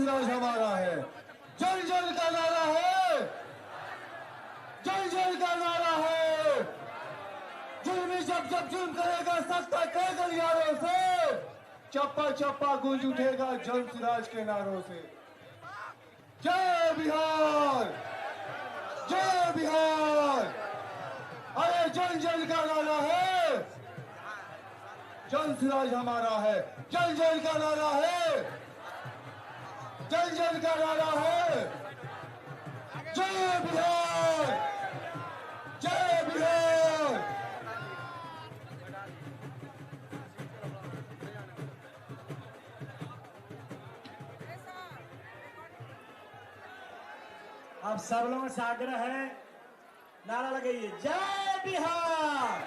सूरज हमारा है। जल जल का नारा है, जल जल का नारा है। जुल्मी जब जब जुल्म करेगा सत्ता के गलियारों से, चप्पा चप्पा गूंज उठेगा जन सिराज के नारों से। जय बिहार, जय बिहार। अरे जल जल का नारा है, जन सिराज हमारा है। जल जल का नारा है, जल जल का नारा है। जय बिहार, जय बिहार। अब सब लोगों से आग्रह है, नारा लगाइए जय बिहार।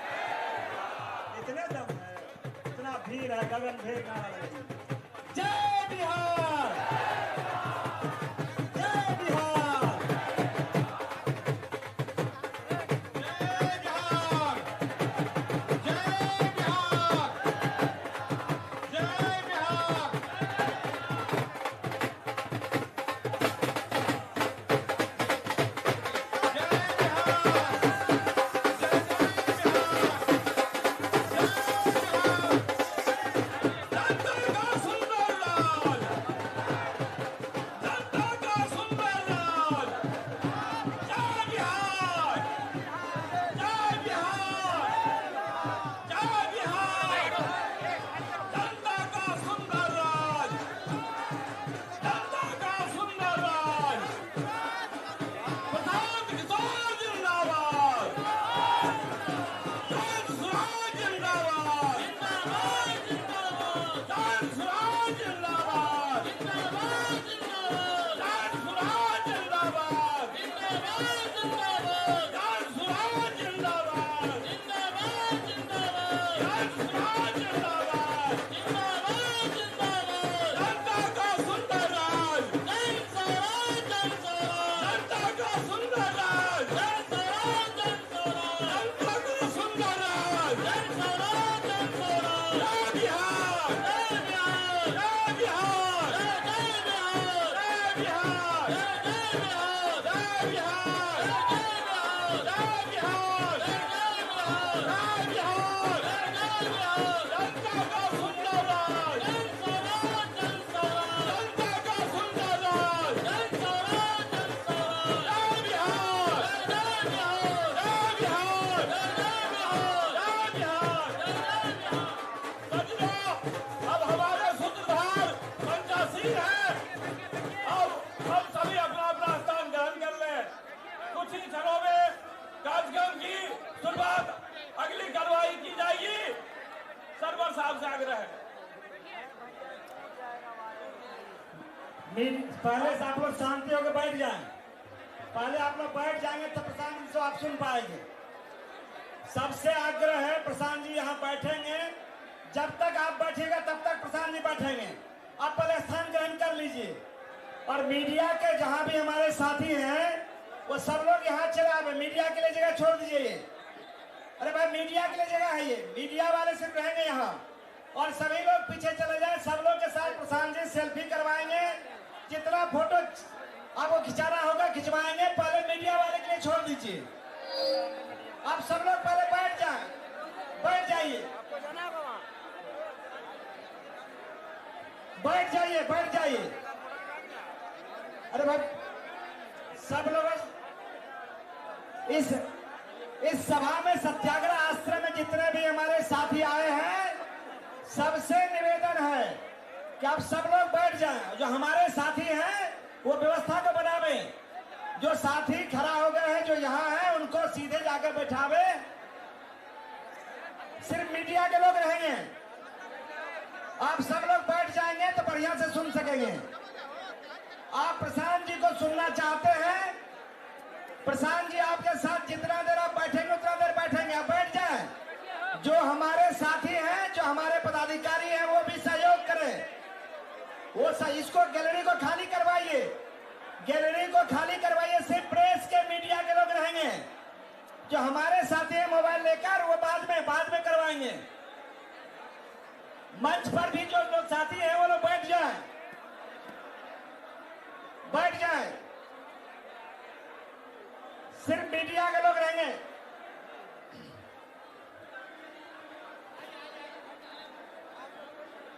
इतने दम है, इतना भीड़ है, गगन भीड़ नारा लगाइए जय बिहार, जय बिहार, जय बिहार, जय बिहार, जय बिहार। पहले से आप लोग शांति होकर बैठ जाएं। पहले आप लोग बैठ जाएंगे तो प्रशांत जी से आप सुन पाएंगे। सबसे आग्रह है, प्रशांत जी यहाँ बैठेंगे, जब तक आप बैठेगा तब तक प्रशांत जी बैठेंगे। आप पहले स्थान ग्रहण कर लीजिए। और मीडिया के जहाँ भी हमारे साथी हैं वो सब लोग यहाँ चले आए। मीडिया के लिए जगह छोड़ दीजिए। अरे भाई मीडिया के लिए जगह है, ये मीडिया वाले सिर्फ रहेंगे यहाँ और सभी लोग पीछे चले जाए। सब लोग के साथ प्रशांत जी सेल्फी करवाएंगे। जितना फोटो आपको खिंचाना होगा खिंचवाएंगे। पहले मीडिया वाले के लिए छोड़ दीजिए। आप सब लोग पहले बैठ जाएं, बैठ जाइए, बैठ जाइए, बैठ जाइए। अरे भाई सब लोग इस सभा में सत्याग्रह आश्रम में जितने भी हमारे साथी आए हैं, सबसे निवेदन है कि आप सब लोग बैठ जाएं। जो हमारे साथी हैं वो व्यवस्था को बनावे। जो साथी खड़ा हो गए हैं, जो यहाँ हैं, उनको सीधे जाकर बैठावे। सिर्फ मीडिया के लोग रहेंगे। आप सब लोग बैठ जाएंगे तो बढ़िया से सुन सकेंगे। आप प्रशांत जी को सुनना चाहते हैं, प्रशांत जी आपके साथ जितना देर आप बैठेंगे उतना देर बैठेंगे। आप बैठ जाएं। जो हमारे साथी हैं, जो हमारे पदाधिकारी हैं, वो भी सहयोग करें। वो इसको गैलरी को खाली करवाइए, गैलरी को खाली करवाइए। सिर्फ प्रेस के मीडिया के लोग रहेंगे। जो हमारे साथी हैं मोबाइल लेकर, वो बाद में करवाएंगे। मंच पर भी जो लोग साथी हैं वो लोग बैठ जाएं। बैठ जाए। सिर्फ मीडिया के लोग रहेंगे।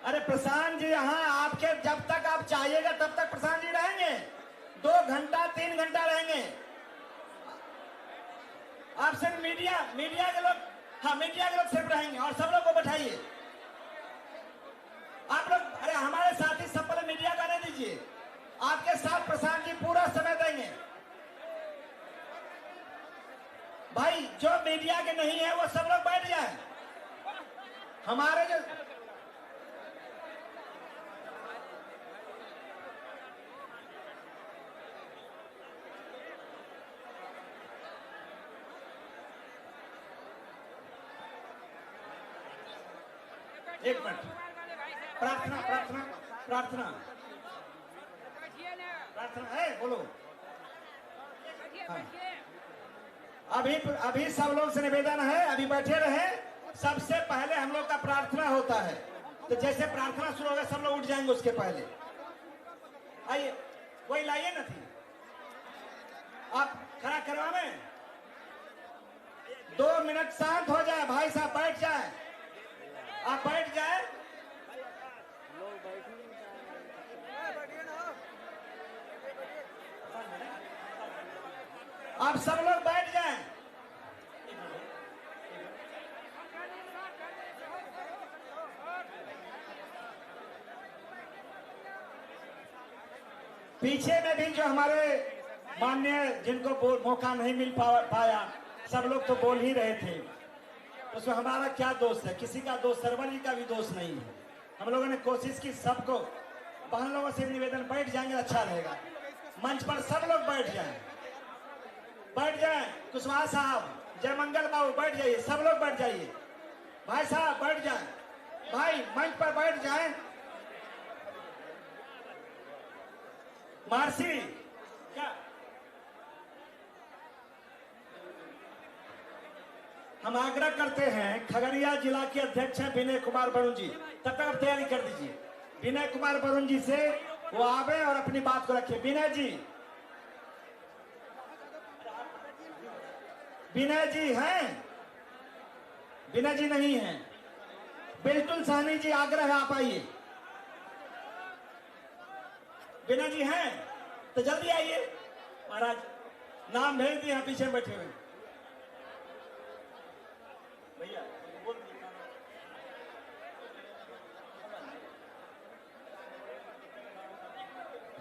अरे प्रशांत जी, यहाँ आपके जब तक आप चाहिएगा तब तक प्रशांत जी रहेंगे। 2 घंटा 3 घंटा रहेंगे। आप सिर्फ मीडिया के लोग, हाँ मीडिया के लोग सिर्फ रहेंगे और सब लोग को बैठाइए। आप लोग, अरे हमारे साथी सब पहले मीडिया का नहीं दीजिए। आपके साथ प्रशांत जी पूरा समय देंगे। भाई जो मीडिया के नहीं है वो सब लोग बैठ जाए। हमारे जो एक मिनट, प्रार्थना प्रार्थना प्रार्थना प्रार्थना है, बोलो। हाँ। अभी सब लोग से निवेदन है, अभी बैठे रहे। सबसे पहले हम लोग का प्रार्थना होता है, तो जैसे प्रार्थना शुरू होगा सब लोग उठ जाएंगे। उसके पहले आइए, कोई लाइए ना थी, आप खड़ा करवा में 2 मिनट शांत हो जाए। भाई साहब बैठ जाए, आप बैठ जाए। आप सब लोग बैठ जाएं। पीछे में भी जो हमारे माननीय जिनको मौका नहीं मिल पाया, सब लोग तो बोल ही रहे थे। उसमें हमारा क्या दोष है? किसी का दोष, सरवर जी का भी दोष नहीं है। हम लोगों ने कोशिश की सबको। बहन लोगों से निवेदन, बैठ जाएंगे अच्छा रहेगा। मंच पर सब लोग बैठ जाएं, बैठ जाएं। कुशवाहा साहब, जयमंगल बाबू बैठ जाइए, सब लोग बैठ जाइए। भाई साहब बैठ जाएं, भाई मंच पर बैठ जाएं। मार्सी क्या हम आग्रह करते हैं, खगड़िया जिला के अध्यक्ष हैं विनय कुमार वरुण जी, तब तक आप तैयारी कर दीजिए। विनय कुमार वरुण जी से वो आवे और अपनी बात को रखिए। विनय जी, विनय जी हैं? विनय जी नहीं हैं। बिल्कुल साहनी जी, आग्रह है आप आइए। विनय जी हैं तो जल्दी आइए। महाराज नाम भेज दिए, यहाँ पीछे बैठे हुए भैया, बोल दीजिए।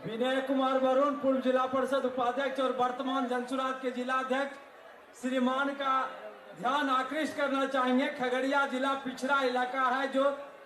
विनय कुमार वरुण, पूर्व जिला परिषद उपाध्यक्ष और वर्तमान जनसुराज के जिला अध्यक्ष, श्रीमान का ध्यान आकृष्ट करना चाहेंगे। खगड़िया जिला पिछड़ा इलाका है जो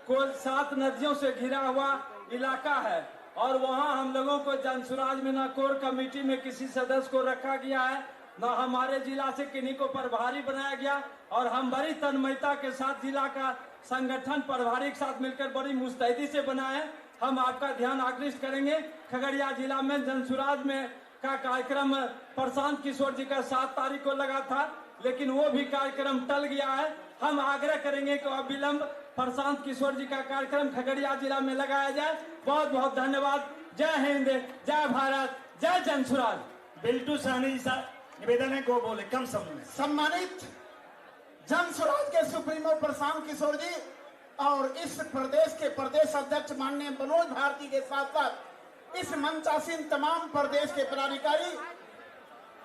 कुल 7 नदियों से घिरा हुआ इलाका है और वहां हम लोगों को जनसुराज में न कोर कमेटी में किसी सदस्य को रखा गया है, न हमारे जिला से किन्हीं को प्रभारी बनाया गया और हम बड़ी तन्मयता के साथ जिला का संगठन प्रभारी के साथ मिलकर बड़ी मुस्तैदी से बनाए। हम आपका ध्यान आकृष्ट करेंगे। खगड़िया जिला में जनसुराज में का कार्यक्रम प्रशांत किशोर जी का 7 तारीख को लगा था, लेकिन वो भी कार्यक्रम टल गया है। हम आग्रह करेंगे कि अविलंब प्रशांत किशोर जी का कार्यक्रम खगड़िया जिला में लगाया जाए। बहुत बहुत धन्यवाद। जय हिंद, जय भारत, जय जनसुराज। बिल्टू साहनी जी साहब निवेदन है, को बोले कम समय में। सम्मानित जनसुराज के सुप्रीमो प्रशांत किशोर जी और इस प्रदेश के प्रदेश अध्यक्ष माननीय मनोज भारती के साथ साथ इस मंचासीन तमाम प्रदेश के पदाधिकारी,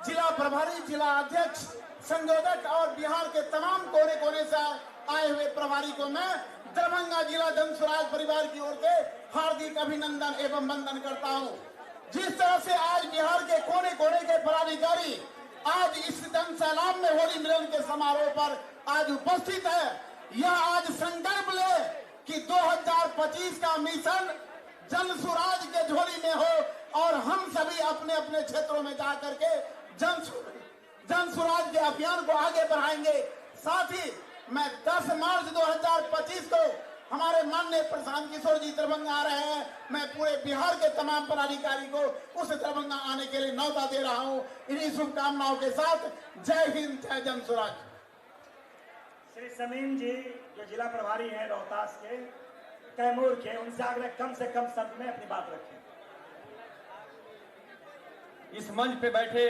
जिला प्रभारी, जिला अध्यक्ष, संयोजक और बिहार के तमाम कोने कोने से आए हुए प्रभारी को मैं दरभंगा जिला जनसुराज परिवार की ओर से हार्दिक अभिनंदन एवं वंदन करता हूं। जिस तरह से आज बिहार के कोने कोने के पदाधिकारी आज इस जन सैलाब में होली मिलन के समारोह पर आज उपस्थित है, यह आज संकल्प ले कि 2025 का मिशन जनसुराज के झोली में हो और हम सभी अपने अपने क्षेत्रों में जाकर के जनसुराज के अभियान को आगे बढ़ाएंगे। साथ ही मैं 10 मार्च 2025 को हमारे माननीय प्रशांत किशोर जी दरभंगा आ रहे हैं। मैं पूरे बिहार के तमाम पदाधिकारी को उस दरभंगा आने के लिए न्योता दे रहा हूं। इन्हीं शुभकामनाओं के साथ जय हिंद, जय जनसुराज। श्री समीम जी जो जिला प्रभारी हैं रोहतास के, कैमूर के, उनसे आग्रह कम से कम शब्द में अपनी बात रखें। इस मंच पे बैठे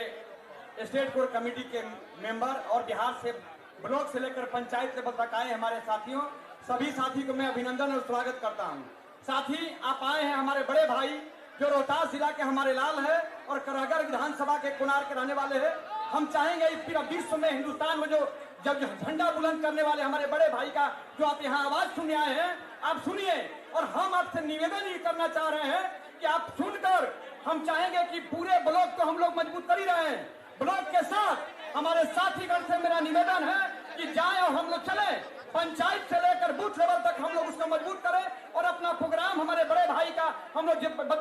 स्टेट कोर कमेटी के मेंबर और बिहार से ब्लॉक से लेकर पंचायत लेवल तक आए हमारे साथियों, सभी साथी को मैं अभिनंदन और स्वागत करता हूं। साथी आप आए हैं हमारे बड़े भाई जो रोहतास जिला के हमारे लाल है और करागर विधानसभा के कुनार के रहने वाले हैं। हम चाहेंगे इस पूरा विश्व में, हिंदुस्तान में जो जब झंडा बुलंद करने वाले हमारे बड़े भाई का जो आप यहाँ आवाज सुनने आए हैं, आप सुनिए। और हम आपसे निवेदन ये करना चाह रहे हैं कि आप सुनकर, हम चाहेंगे कि पूरे ब्लॉक को हम लोग मजबूत कर ही रहे हैं। ब्लॉक के साथ हमारे साथीगण से मेरा निवेदन है कि जाए और हम लोग चले, पंचायत से लेकर बूथ लेवल तक हम लोग उसको मजबूत करें और अपना प्रोग्राम हमारे बड़े भाई का हम लोग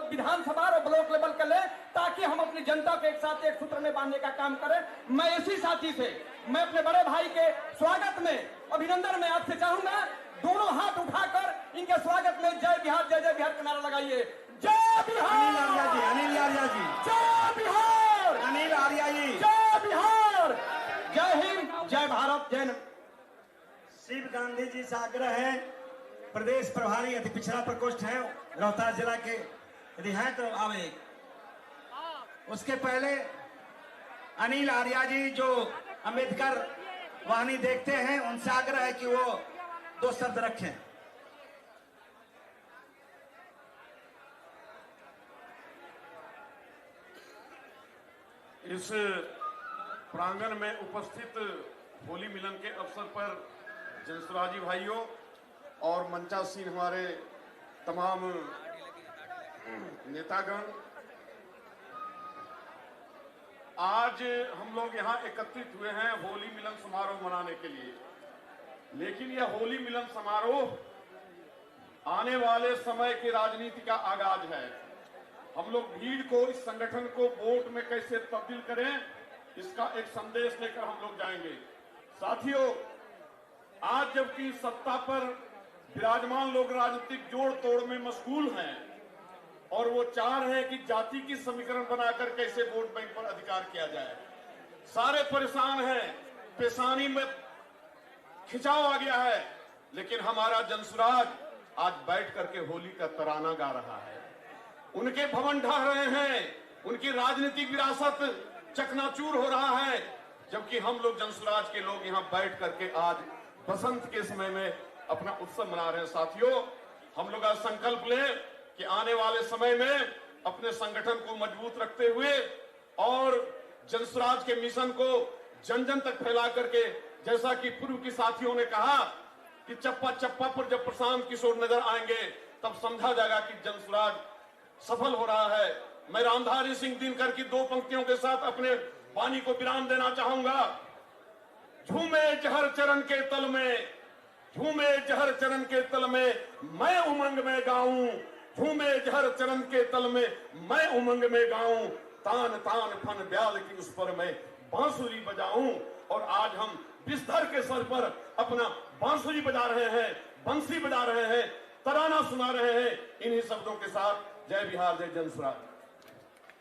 विधानसभा और ब्लॉक लेवल का लें, ताकि हम अपनी जनता को एक साथ एक सूत्र में बांधने का काम करें। मैं इसी साथी से मैं अपने बड़े भाई के स्वागत में, अभिनंदन में आपसे चाहूंगा, दोनों हाथ उठाकर इनके स्वागत में जय बिहार का नारा लगाइए। जय बिहार, अनिल आर्या जी, जय बिहार, अनिल आर्या जी, जय बिहार, जय हिंद, जय भारत, जय। शिव गांधी जी से आग्रह है, प्रदेश प्रभारी अति पिछड़ा प्रकोष्ठ है रोहतास जिला के, यदि है तो आवे। उसके पहले अनिल आर्या जी जो अम्बेडकर वाहिनी देखते हैं, उनसे आग्रह है कि वो 2 शब्द रखें। इस प्रांगण में उपस्थित होली मिलन के अवसर पर जनसुराजी भाइयों और मंचासीन हमारे तमाम नेतागण, आज हम लोग यहाँ एकत्रित हुए हैं होली मिलन समारोह मनाने के लिए। लेकिन यह होली मिलन समारोह आने वाले समय की राजनीति का आगाज है। हम लोग भीड़ को, इस संगठन को वोट में कैसे तब्दील करें, इसका एक संदेश लेकर हम लोग जाएंगे। साथियों, आज जबकि सत्ता पर विराजमान लोग राजनीतिक जोड़ तोड़ में मशगूल हैं और वो चाह रहे हैं कि जाति की समीकरण बनाकर कैसे वोट बैंक पर अधिकार किया जाए, सारे परेशान हैं, पेशानी में खिंचाव आ गया है। लेकिन हमारा जनसुराज आज बैठ करके होली का तराना गा रहा है, उनके भवन ढह रहे हैं, उनकी राजनीतिक विरासत चकनाचूर हो रहा है, जबकि हम लोग जनसुराज के लोग यहाँ बैठ करके आज बसंत के समय में अपना उत्सव मना रहे हैं। साथियों, हम लोग आज संकल्प लें कि आने वाले समय में अपने संगठन को मजबूत रखते हुए और जनसुराज के मिशन को जन जन तक फैला करके, जैसा कि पूर्व की साथियों ने कहा कि चप्पा चप्पा पर जब प्रशांत किशोर नजर आएंगे तब समझा जाएगा कि जनसुराज सफल हो रहा है। मैं रामधारी सिंह दिनकर की 2 पंक्तियों के साथ अपने वाणी को विराम देना चाहूंगा। झूमे जहर चरण के तल में, झूमे जहर चरण के तल में मैं उमंग में गाऊं, झूमे जहर चरण के तल में मैं उमंग में गाऊं, तान तान फन ब्याल की उस पर मैं बांसुरी बजाऊं। और आज हम बिस्तर के सर पर अपना बांसुरी बजा रहे हैं, बंसी बजा रहे हैं, तराना सुना रहे हैं। इन्हीं शब्दों के साथ जय बिहार, जय जनसुराज।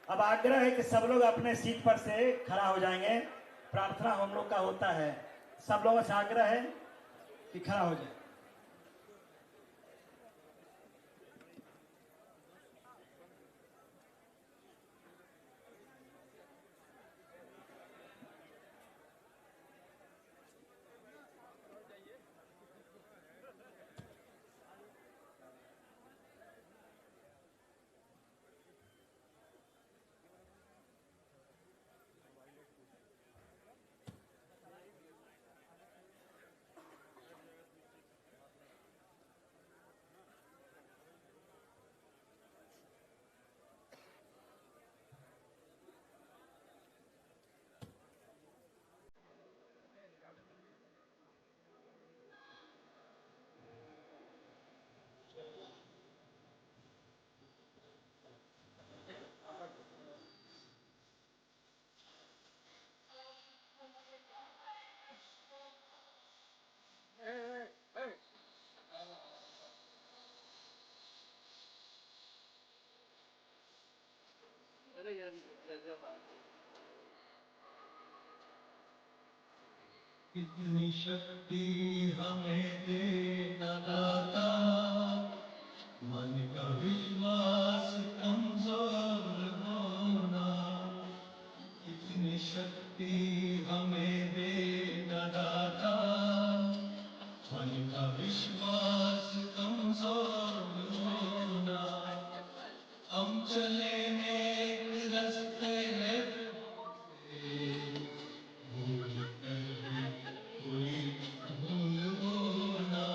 अब आग्रह है कि सब लोग अपने सीट पर से खड़ा हो जाएंगे। प्रार्थना हम लोग का होता है, सब लोगों से आग्रह है कि खड़ा हो जाए। कितनी शक्ति हमें देना दाता, मन का विश्वास कमजोर होना, चले नेक रास्ते भूल कर भी कोई भूल हो ना,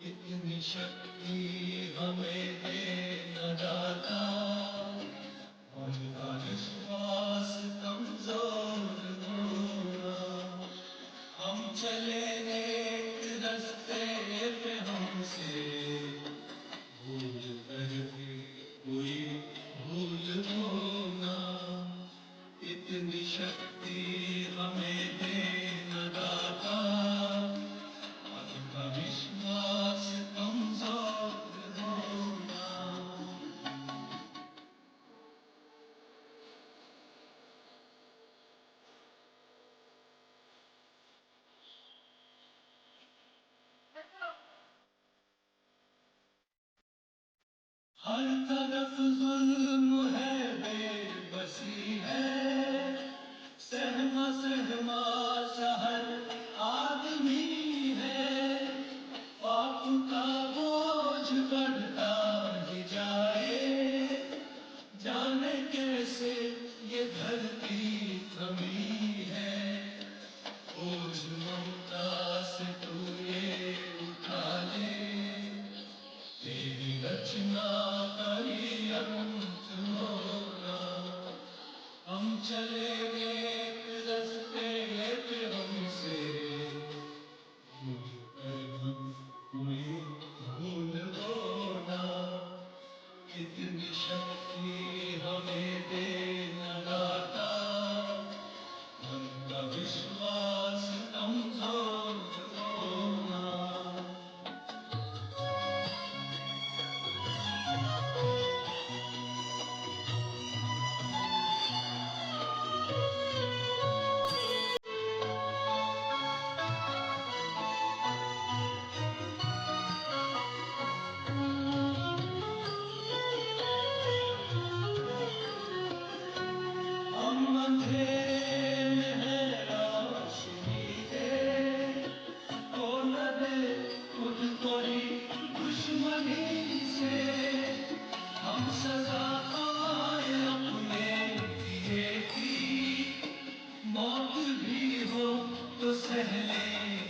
इतनी शक्ति हमें दे न दाता, उनका विश्वास कमजोर होना। हम चले नेक रास्ते पे हमसे भूल कर भी कोई भूल होना, इतनी शक्ति हमें दे न दाता, उनका विश्वास कमजोर होना। हर तरफ जुल्म है, बेबसी है, सहमा सहमा सा हर आदमी है, पाप का बोझ बढ़ता ही जाए, जाने कैसे ये धरती थमी है, बोझ ममता से तू ये उठा ले, तेरी रचना का ही अंत होना। हम चले एक रास्ते पे हमसे भूल कर भी कोई भूल होना, इतनी शक्ति हमें दे न दाता, उनका विश्वास कमजोर होना। हम अंधेरे में हैं, रोशनी दे, खो न दे खुद को ही दुश्मनी से, हम सजा पाए अपने किए की, मौत भी हो तो सह ले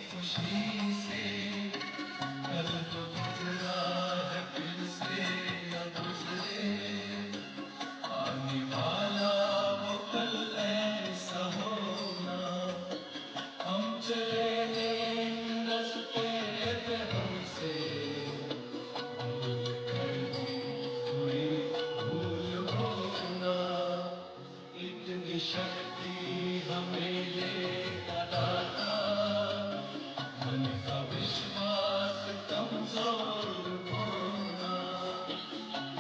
खुशी से, कल तो गुजरा है फिर से न गुजरे, आने वाला वो कल ऐसा होना। हम चले नेक रास्ते पे हमसे भूल कर भी कोई भूल होना, इतनी शक्ति हमें देता दाता, मन का विश्वास कमजोर होना,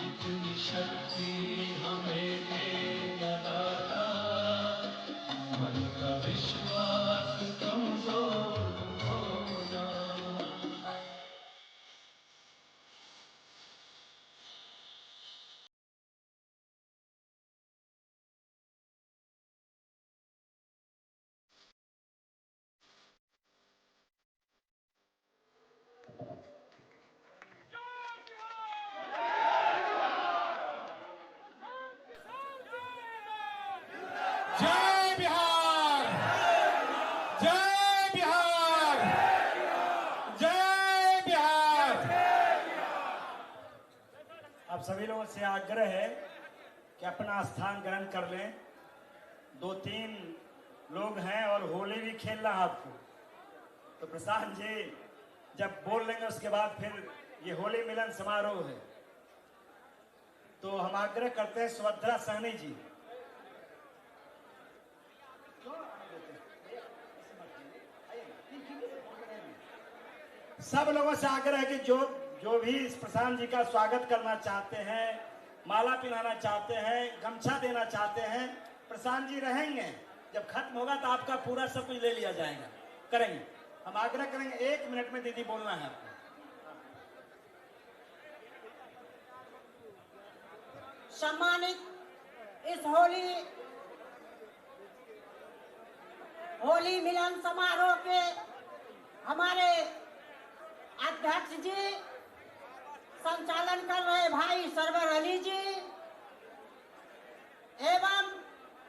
इतनी शक्ति हमें देना दाता, मन का विश्वास कमजोर होना। जय बिहार, जय बिहार, जय बिहार। अब सभी लोगों से आग्रह है कि अपना स्थान ग्रहण कर लें। 2-3 लोग हैं और होली भी खेलना है आपको, तो प्रशांत जी जब बोल लेंगे उसके बाद फिर ये होली मिलन समारोह है, तो हम आग्रह करते हैं सुभद्रा सहनी जी। सब लोगों से आग्रह है कि जो भी इस प्रशांत जी का स्वागत करना चाहते हैं, माला पिलाना चाहते हैं, गमछा देना चाहते हैं, प्रशांत जी रहेंगे, जब खत्म होगा तो आपका पूरा सब कुछ ले लिया जाएगा। करेंगे, हम आग्रह करेंगे 1 मिनट में दीदी बोलना है आपको। सम्मानित इस होली मिलन समारोह के हमारे अध्यक्ष जी, संचालन कर रहे भाई सरवर अली जी,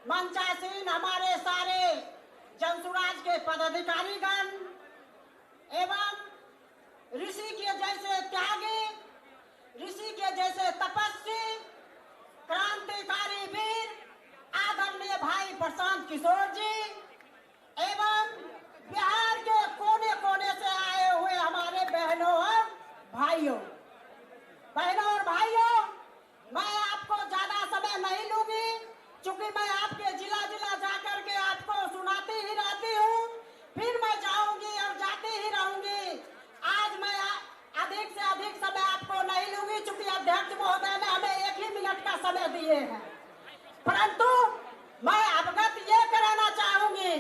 मंचासीन हमारे सारे जनसुराज के पदाधिकारीगण एवं ऋषि के जैसे त्यागी, ऋषि के जैसे तपस्वी, क्रांतिकारी वीर आदरणीय भाई प्रशांत किशोर जी एवं बिहार के कोने कोने से आए हुए हमारे बहनों और भाइयों, मैं आपको ज्यादा समय नहीं लूंगी, क्योंकि मैं आपके जिला जिला जाकर के आपको सुनाती ही रहती हूँ, फिर मैं जाऊंगी और जाती ही रहूंगी। आज मैं अधिक से अधिक समय आपको नहीं लूंगी, क्योंकि अध्यक्ष महोदय ने हमें 1 ही मिनट का समय दिए हैं। परंतु मैं अवगत ये कराना चाहूंगी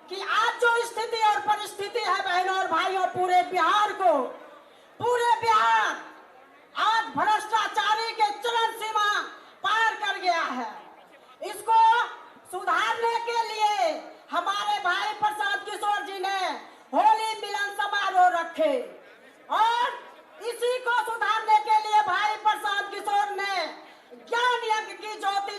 कि आज जो स्थिति और परिस्थिति है बहनों और भाइयों, पूरे बिहार आज भ्रष्टाचारी के चरम सीमा पार कर गया है। इसको सुधारने के लिए हमारे भाई प्रशांत किशोर जी ने होली मिलन समारोह रखे और इसी को सुधारने के लिए भाई प्रशांत किशोर ने ज्ञान यज्ञ की ज्योति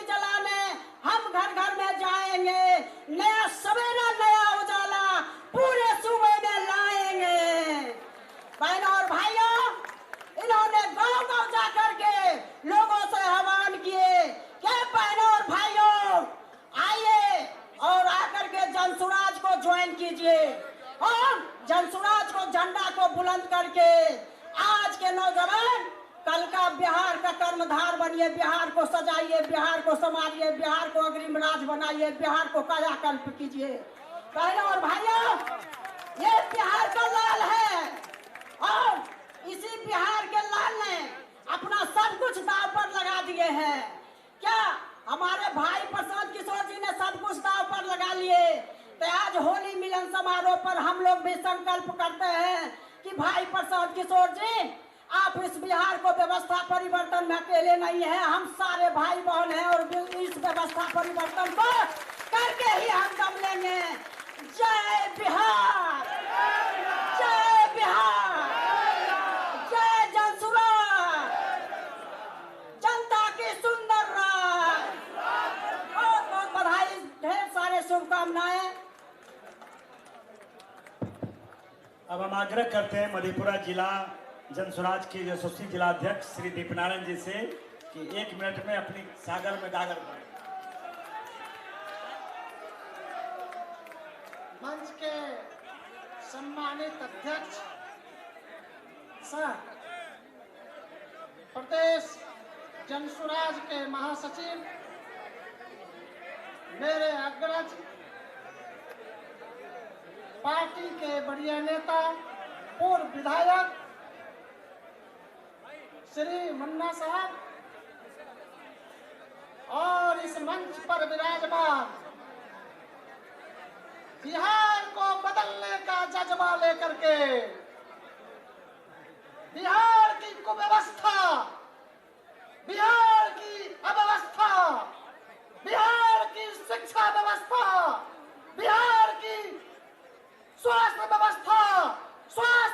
जलाने हम घर घर में जाएंगे, नया सवेरा नया उजाला पूरे सूबे में लाएंगे। बहनों और भाइयों, इन्होंने गांव-गांव जाकर के लोगों से आह्वान किए कि बहनों और भाइयों आइए और आकर के जनसुराज को ज्वाइन कीजिए और जनसुराज को झंडा को बुलंद करके आज के नौजवान कल का बिहार का कर्मधार बनिए, बिहार को सजाइए, बिहार को संभालिए, बिहार को अग्रिम राज बनाइए, बिहार को कायाकल्प कीजिए। बहनों और भाइयों, ये बिहार का लाल है और इसी बिहार के लाल ने अपना सब कुछ दांव पर लगा दिए हैं। क्या हमारे भाई प्रशांत किशोर जी ने सब कुछ दांव पर लगा लिए? तो आज होली मिलन समारोह पर हम लोग भी संकल्प करते हैं कि भाई प्रशांत किशोर जी, आप इस बिहार को व्यवस्था परिवर्तन में अकेले नहीं है, हम सारे भाई बहन हैं और इस व्यवस्था परिवर्तन को करके ही हम दम लेंगे। जय बिहार, जय बिहार, जय जनसुराज, जनता की सुंदर राज। बहुत बहुत बधाई, ढेर सारे शुभकामनाएं। अब हम आग्रह करते हैं मधेपुरा जिला जनसुराज के यशस्वी जिला अध्यक्ष श्री दीपनारायण जी से कि 1 मिनट में अपनी सागर में गागर करें। मंच के सम्मानित अध्यक्ष सह प्रदेश जनसुराज के महासचिव, मेरे अग्रज, पार्टी के बढ़िया नेता, पूर्व विधायक श्री मुन्ना साहब और इस मंच पर विराजमान बिहार को बदलने का जज्बा लेकर के, बिहार की कुव्यवस्था, बिहार की अव्यवस्था, बिहार की शिक्षा व्यवस्था, बिहार की स्वास्थ्य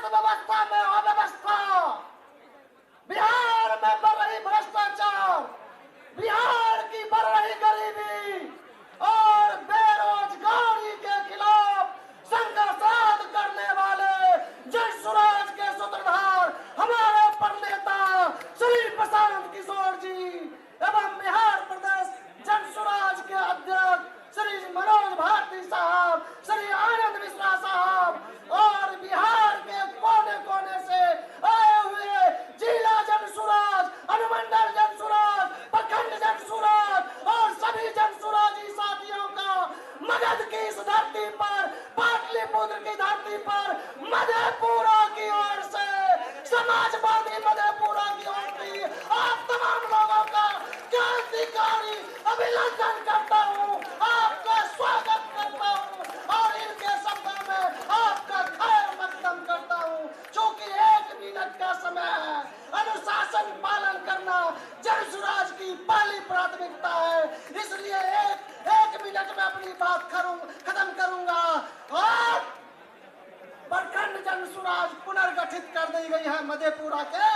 व्यवस्था में अव्यवस्था, बिहार में बढ़ रही भ्रष्टाचार, बिहार की बढ़ रही गरीबी और बेरोजगारी के खिलाफ संघर्ष करने वाले जनसुराज के सूत्रधार हमारे प्रणेता श्री प्रशांत किशोर जी एवं बिहार प्रदेश जनसुराज के अध्यक्ष श्री मनोज भारती साहब, श्री आनंद मिश्रा साहब और बिहार के कोने कोने से आए हुए जिला जनसुराज, अनुमंडल जनसुराज, प्रखंड जनसुराज और सभी जनसुराजी साथियों का मगध की इस धरती पर, पाटलिपुत्र की धरती पर, मधेपुरा की ओर से, समाजवादी मधेपुरा की ओर से आप तमाम लोगों का क्रांतिकारी अभिनंदन करता हूँ, आपका स्वागत करता हूँ और इनके शब्दों में आपका खैर मकदम करता हूँ। चूंकि 1 मिनट का समय है, अनुशासन पालन करना जनसुराज की पहली प्राथमिकता है, इसलिए एक मिनट में अपनी बात खत्म करूंगा। और प्रखंड जनसुराज पुनर्गठित कर दी गई है मधेपुरा के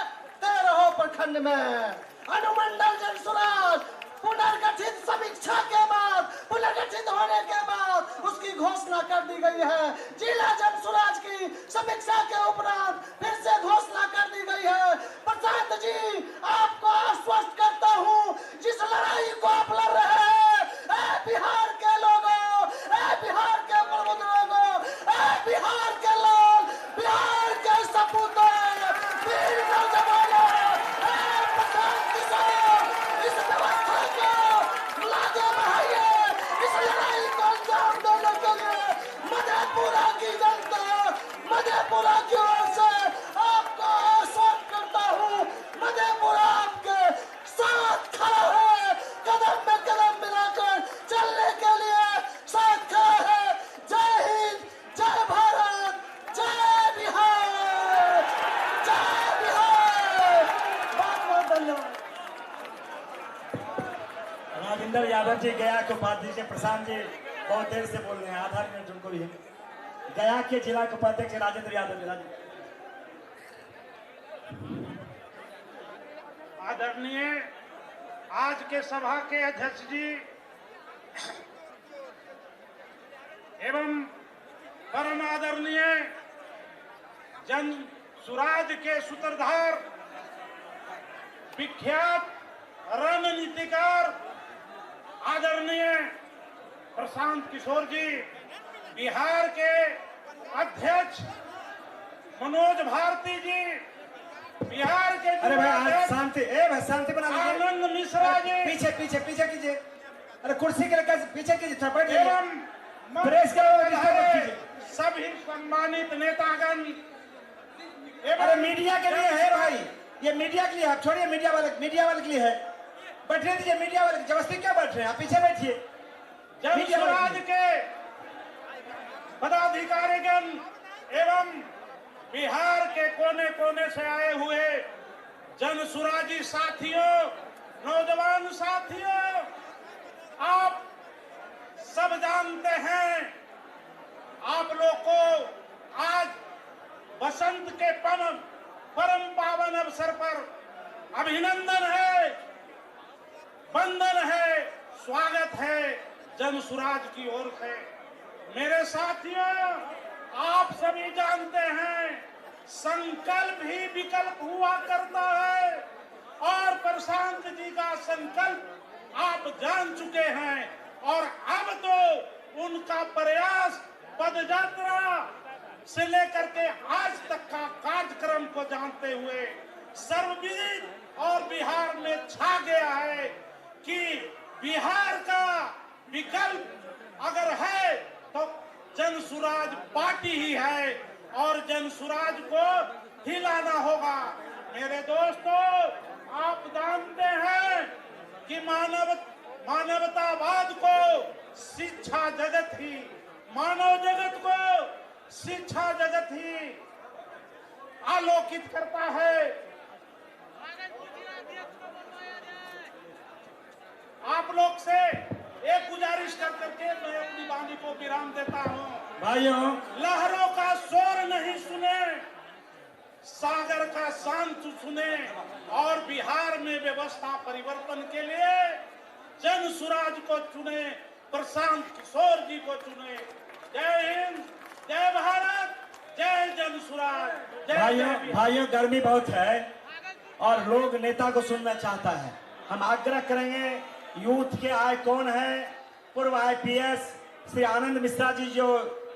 13 प्रखंड में अनुमंडल जनसुराज पुनर्गठित समीक्षा के बाद, पुनर्गठित होने के बाद उसकी घोषणा कर दी गई है। जिला जनसुराज की समीक्षा के उपरांत फिर से घोषणा कर दी गई है। प्रशांत जी, आपको आश्वस्त करता हूँ, जिस लड़ाई को आप लड़ रहे हैं, ऐ बिहार के लोगों, ऐ बिहार के प्रबुद्ध लोगों, ऐ बिहार के लोग, बिहार के सपूतों, वीर नौजवानों, ऐ प्रशांत किशोर, इस व्यवस्था को लागे बढ़ाइए। इस लड़ाई को अंजाम देने के लिए मधेपुरा की जनता, मधेपुरा की ओर से आपको आश्वस्त करता हूँ, मधेपुरा आपके साथ खड़ा है, कदम में कदम मिलाकर चलने के लिए साथ खड़ा है। जय हिंद, जय भारत, जय बिहार, जय बिहार। बहुत बहुत धन्यवाद। राजेंद्र यादव जी गया के उपाध्यक्ष प्रशांत जी बहुत देर से बोल रहे हैं, आधा मिनट उनको भी। गया के जिला के उपाध्यक्ष राजेंद्र यादव जी। आदरणीय आज के सभा के अध्यक्ष जी एवं परम आदरणीय जन सुराज के सूत्रधार, विख्यात रणनीतिकार आदरणीय प्रशांत किशोर जी, बिहार के अध्यक्ष मनोज भारती जी, बिहार के अरे भाई आज शांति, भाई शांति बना लीजिए। आनंद मिश्रा जी, पीछे पीछे पीछे कीजिए। अरे कुर्सी के लेकर पीछे कीजिए, थप्पड़ एवं प्रेस के लोग डिस्टर्ब मत कीजिए। सभी सम्मानित नेतागण अरे मीडिया के लिए है भाई, ये मीडिया के लिए, आप छोड़िए मीडिया वाले के लिए है। बैठने दीजिए मीडिया वाले, जबरदस्ती क्या बैठ रहे हैं, आप पीछे बैठिए। जनसुराज के पदाधिकारीगण एवं बिहार के कोने कोने से आए हुए जनसुराजी साथियों, नौजवान साथियों, आप सब जानते हैं, आप लोग को आज बसंत के परम पावन अवसर पर अभिनंदन है, वंदन है, स्वागत है जनसुराज की ओर से। मेरे साथियों, आप सभी जानते हैं, संकल्प ही विकल्प हुआ करता है और प्रशांत जी का संकल्प आप जान चुके हैं और अब तो उनका प्रयास पदयात्रा से लेकर के आज तक का कार्यक्रम को जानते हुए सर्वविदित और बिहार में छा गया है कि बिहार का विकल्प अगर है तो जनसुराज पार्टी ही है और जनसुराज को हिलाना होगा। मेरे दोस्तों, आप जानते हैं कि मानवतावाद को शिक्षा जगत ही, मानव जगत को शिक्षा जगत ही आलोकित करता है। आप लोग से एक गुजारिश कर करके मैं अपनी वाणी को विराम देता हूँ। भाइयों, लहरों का शोर नहीं सुने, सागर का शांत सुने और बिहार में व्यवस्था परिवर्तन के लिए जनसुराज को चुने, प्रशांत किशोर जी को चुने। जय हिंद, जय भारत, जय जनसुराज, जय भाइयों गर्मी बहुत है और लोग नेता को सुनना चाहता है। हम आग्रह करेंगे, यूथ के आइकॉन है पूर्व IPS श्री आनंद मिश्रा जी, जो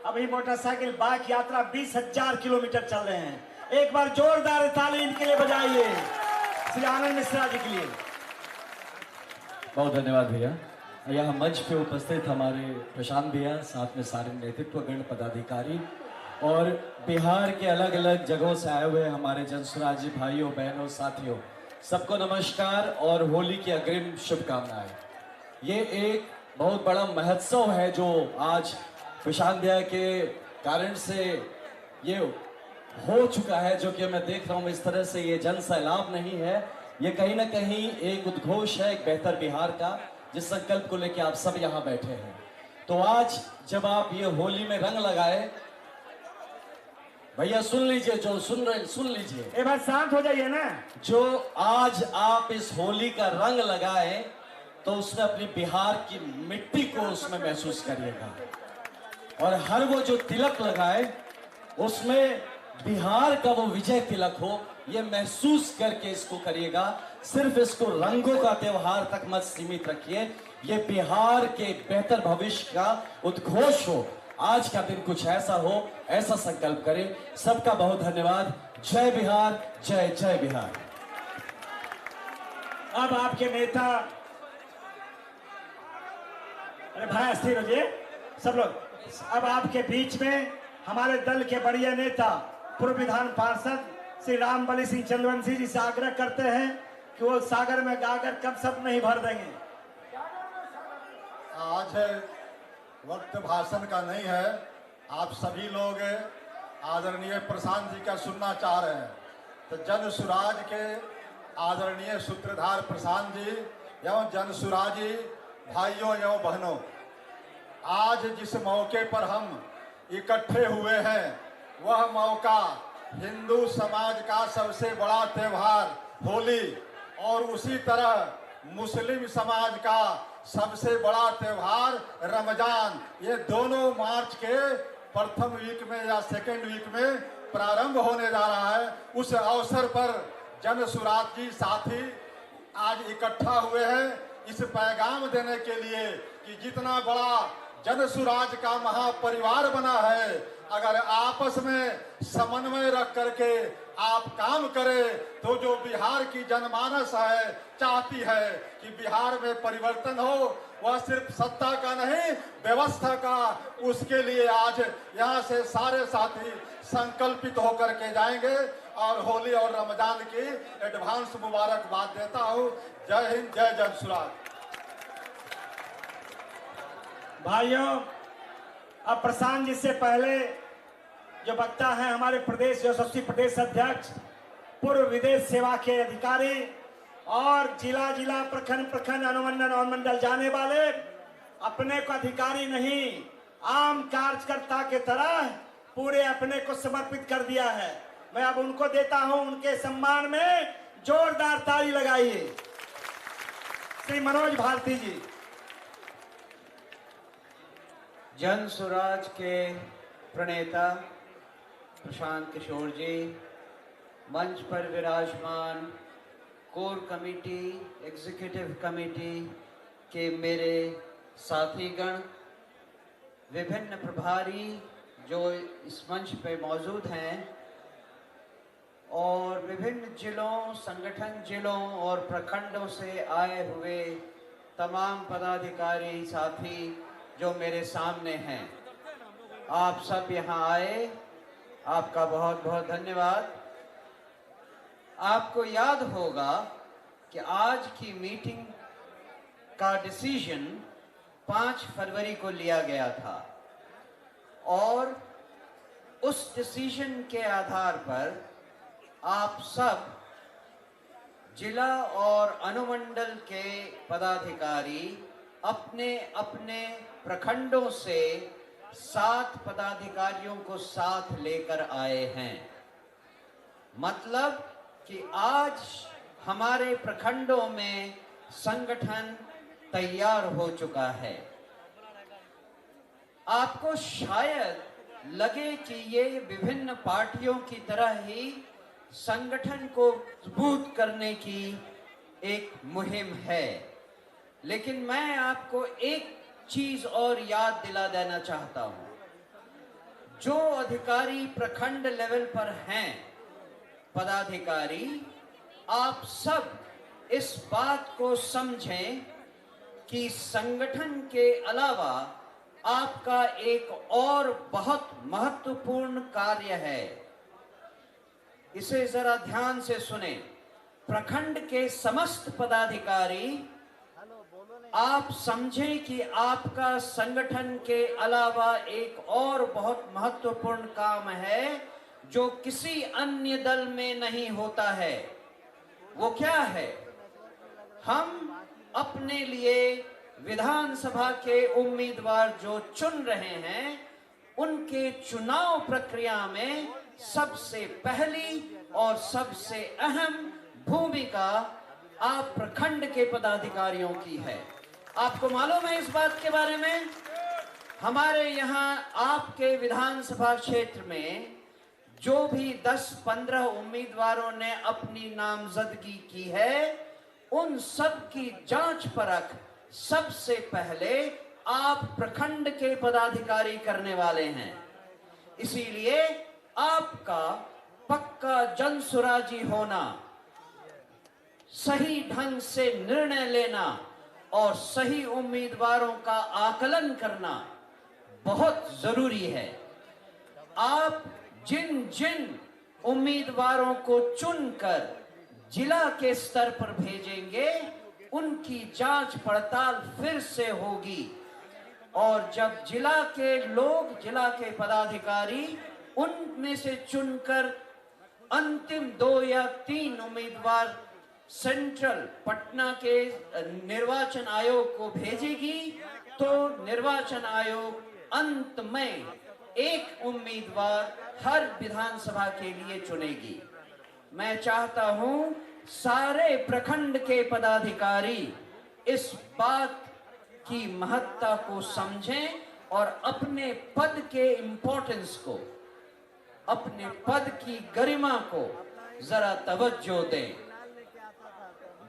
अभी मोटरसाइकिल बाइक यात्रा 20,000 किलोमीटर चल रहे हैं। एक बार जोरदार ताली इनके लिए बजाइए, श्री आनंद मिश्रा जी के लिए। बहुत धन्यवाद भैया। यहाँ मंच पे उपस्थित हमारे प्रशांत भैया, साथ में सारे नेतृत्वगण पदाधिकारी और बिहार के अलग अलग जगहों से आए हुए हमारे जनसुराजी भाइयों बहनों साथियों, सबको नमस्कार और होली की अग्रिम शुभकामनाएं। ये एक बहुत बड़ा महोत्सव है जो आज प्रशांत भैया के कारण से ये हो चुका है, जो कि मैं देख रहा हूँ इस तरह से ये जन सैलाब नहीं है, ये कहीं ना कहीं एक उद्घोष है एक बेहतर बिहार का, जिस संकल्प को लेकर आप सब यहाँ बैठे हैं। तो आज जब आप ये होली में रंग लगाए, भैया सुन लीजिए, जो सुन रहे सुन लीजिए। एक बार शांत हो जाइए ना। जो आज आप इस होली का रंग लगाए तो उसमें अपनी बिहार की मिट्टी को उसमें महसूस करिएगा, और हर वो जो तिलक लगाए उसमें बिहार का वो विजय तिलक हो, ये महसूस करके इसको करिएगा। सिर्फ इसको रंगों का त्योहार तक मत सीमित रखिए, ये बिहार के बेहतर भविष्य का उद्घोष हो। आज का दिन कुछ ऐसा हो, ऐसा संकल्प करें। सबका बहुत धन्यवाद। जय बिहार, जय जय बिहार। अब आपके नेता, अरे भाई स्थिर हो जाइए सब लोग। अब आपके बीच में हमारे दल के बढ़िया नेता पूर्व विधान पार्षद श्री रामबली सिंह चंद्रवंशी जी से आग्रह करते हैं कि वो सागर में गागर कब सब नहीं भर देंगे। आज वक्त भाषण का नहीं है, आप सभी लोग आदरणीय प्रशांत जी का सुनना चाह रहे हैं, तो जन सुराज के आदरणीय सूत्रधार प्रशांत जी एवं जन सुराजी भाइयों एवं बहनों, आज जिस मौके पर हम इकट्ठे हुए हैं वह मौका हिंदू समाज का सबसे बड़ा त्योहार होली और उसी तरह मुस्लिम समाज का सबसे बड़ा त्योहार रमजान, ये दोनों मार्च के प्रथम वीक में या सेकेंड वीक में प्रारंभ होने जा रहा है। उस अवसर पर जन सुराज जी साथी आज इकट्ठा हुए हैं इस पैगाम देने के लिए कि जितना बड़ा जन सुराज का महापरिवार बना है, अगर आपस में समन्वय रख करके आप काम करें तो जो बिहार की जनमानस है चाहती है कि बिहार में परिवर्तन हो, वह सिर्फ सत्ता का नहीं व्यवस्था का, उसके लिए आज यहाँ से सारे साथी संकल्पित होकर के जाएंगे। और होली और रमजान की एडवांस मुबारकबाद देता हूँ। जय हिंद, जय जन सुराज। भाइयों, अब प्रशांत जी से पहले जो वक्ता है हमारे प्रदेश यशस्वी प्रदेश अध्यक्ष, पूर्व विदेश सेवा के अधिकारी और जिला जिला प्रखंड प्रखंड अनुमंडल अनुमंडल जाने वाले, अपने को अधिकारी नहीं आम कार्यकर्ता के तरह पूरे अपने को समर्पित कर दिया है। मैं अब उनको देता हूं, उनके सम्मान में जोरदार ताली लगाइए। श्री मनोज भारती जी। जन सुराज के प्रणेता प्रशांत किशोर जी, मंच पर विराजमान कोर कमेटी, एग्जीक्यूटिव कमेटी के मेरे साथीगण, विभिन्न प्रभारी जो इस मंच पे मौजूद हैं, और विभिन्न जिलों, संगठन जिलों और प्रखंडों से आए हुए तमाम पदाधिकारी साथी जो मेरे सामने हैं, आप सब यहाँ आए, आपका बहुत बहुत धन्यवाद। आपको याद होगा कि आज की मीटिंग का डिसीजन 5 फरवरी को लिया गया था, और उस डिसीजन के आधार पर आप सब जिला और अनुमंडल के पदाधिकारी अपने अपने प्रखंडों से 7 पदाधिकारियों को साथ लेकर आए हैं। मतलब कि आज हमारे प्रखंडों में संगठन तैयार हो चुका है। आपको शायद लगे कि ये विभिन्न पार्टियों की तरह ही संगठन को मजबूत करने की एक मुहिम है, लेकिन मैं आपको एक चीज और याद दिला देना चाहता हूं। जो अधिकारी प्रखंड लेवल पर हैं, पदाधिकारी, आप सब इस बात को समझें कि संगठन के अलावा आपका एक और बहुत महत्वपूर्ण कार्य है। इसे जरा ध्यान से सुने। प्रखंड के समस्त पदाधिकारी, आप समझें कि आपका संगठन के अलावा एक और बहुत महत्वपूर्ण काम है जो किसी अन्य दल में नहीं होता है। वो क्या है? हम अपने लिए विधानसभा के उम्मीदवार जो चुन रहे हैं, उनके चुनाव प्रक्रिया में सबसे पहली और सबसे अहम भूमिका आप प्रखंड के पदाधिकारियों की है। आपको मालूम है इस बात के बारे में? हमारे यहाँ आपके विधानसभा क्षेत्र में जो भी 10-15 उम्मीदवारों ने अपनी नामजदगी की है, उन सब की जांच परख सबसे पहले आप प्रखंड के पदाधिकारी करने वाले हैं। इसीलिए आपका पक्का जनसुराजी होना, सही ढंग से निर्णय लेना और सही उम्मीदवारों का आकलन करना बहुत जरूरी है। आप जिन जिन उम्मीदवारों को चुनकर जिला के स्तर पर भेजेंगे, उनकी जांच पड़ताल फिर से होगी और जब जिला के लोग, जिला के पदाधिकारी उनमें से चुनकर अंतिम 2 या 3 उम्मीदवार सेंट्रल पटना के निर्वाचन आयोग को भेजेगी, तो निर्वाचन आयोग अंत में एक उम्मीदवार हर विधानसभा के लिए चुनेगी। मैं चाहता हूं सारे प्रखंड के पदाधिकारी इस बात की महत्ता को समझें और अपने पद के इंपॉर्टेंस को, अपने पद की गरिमा को जरा तवज्जो दें।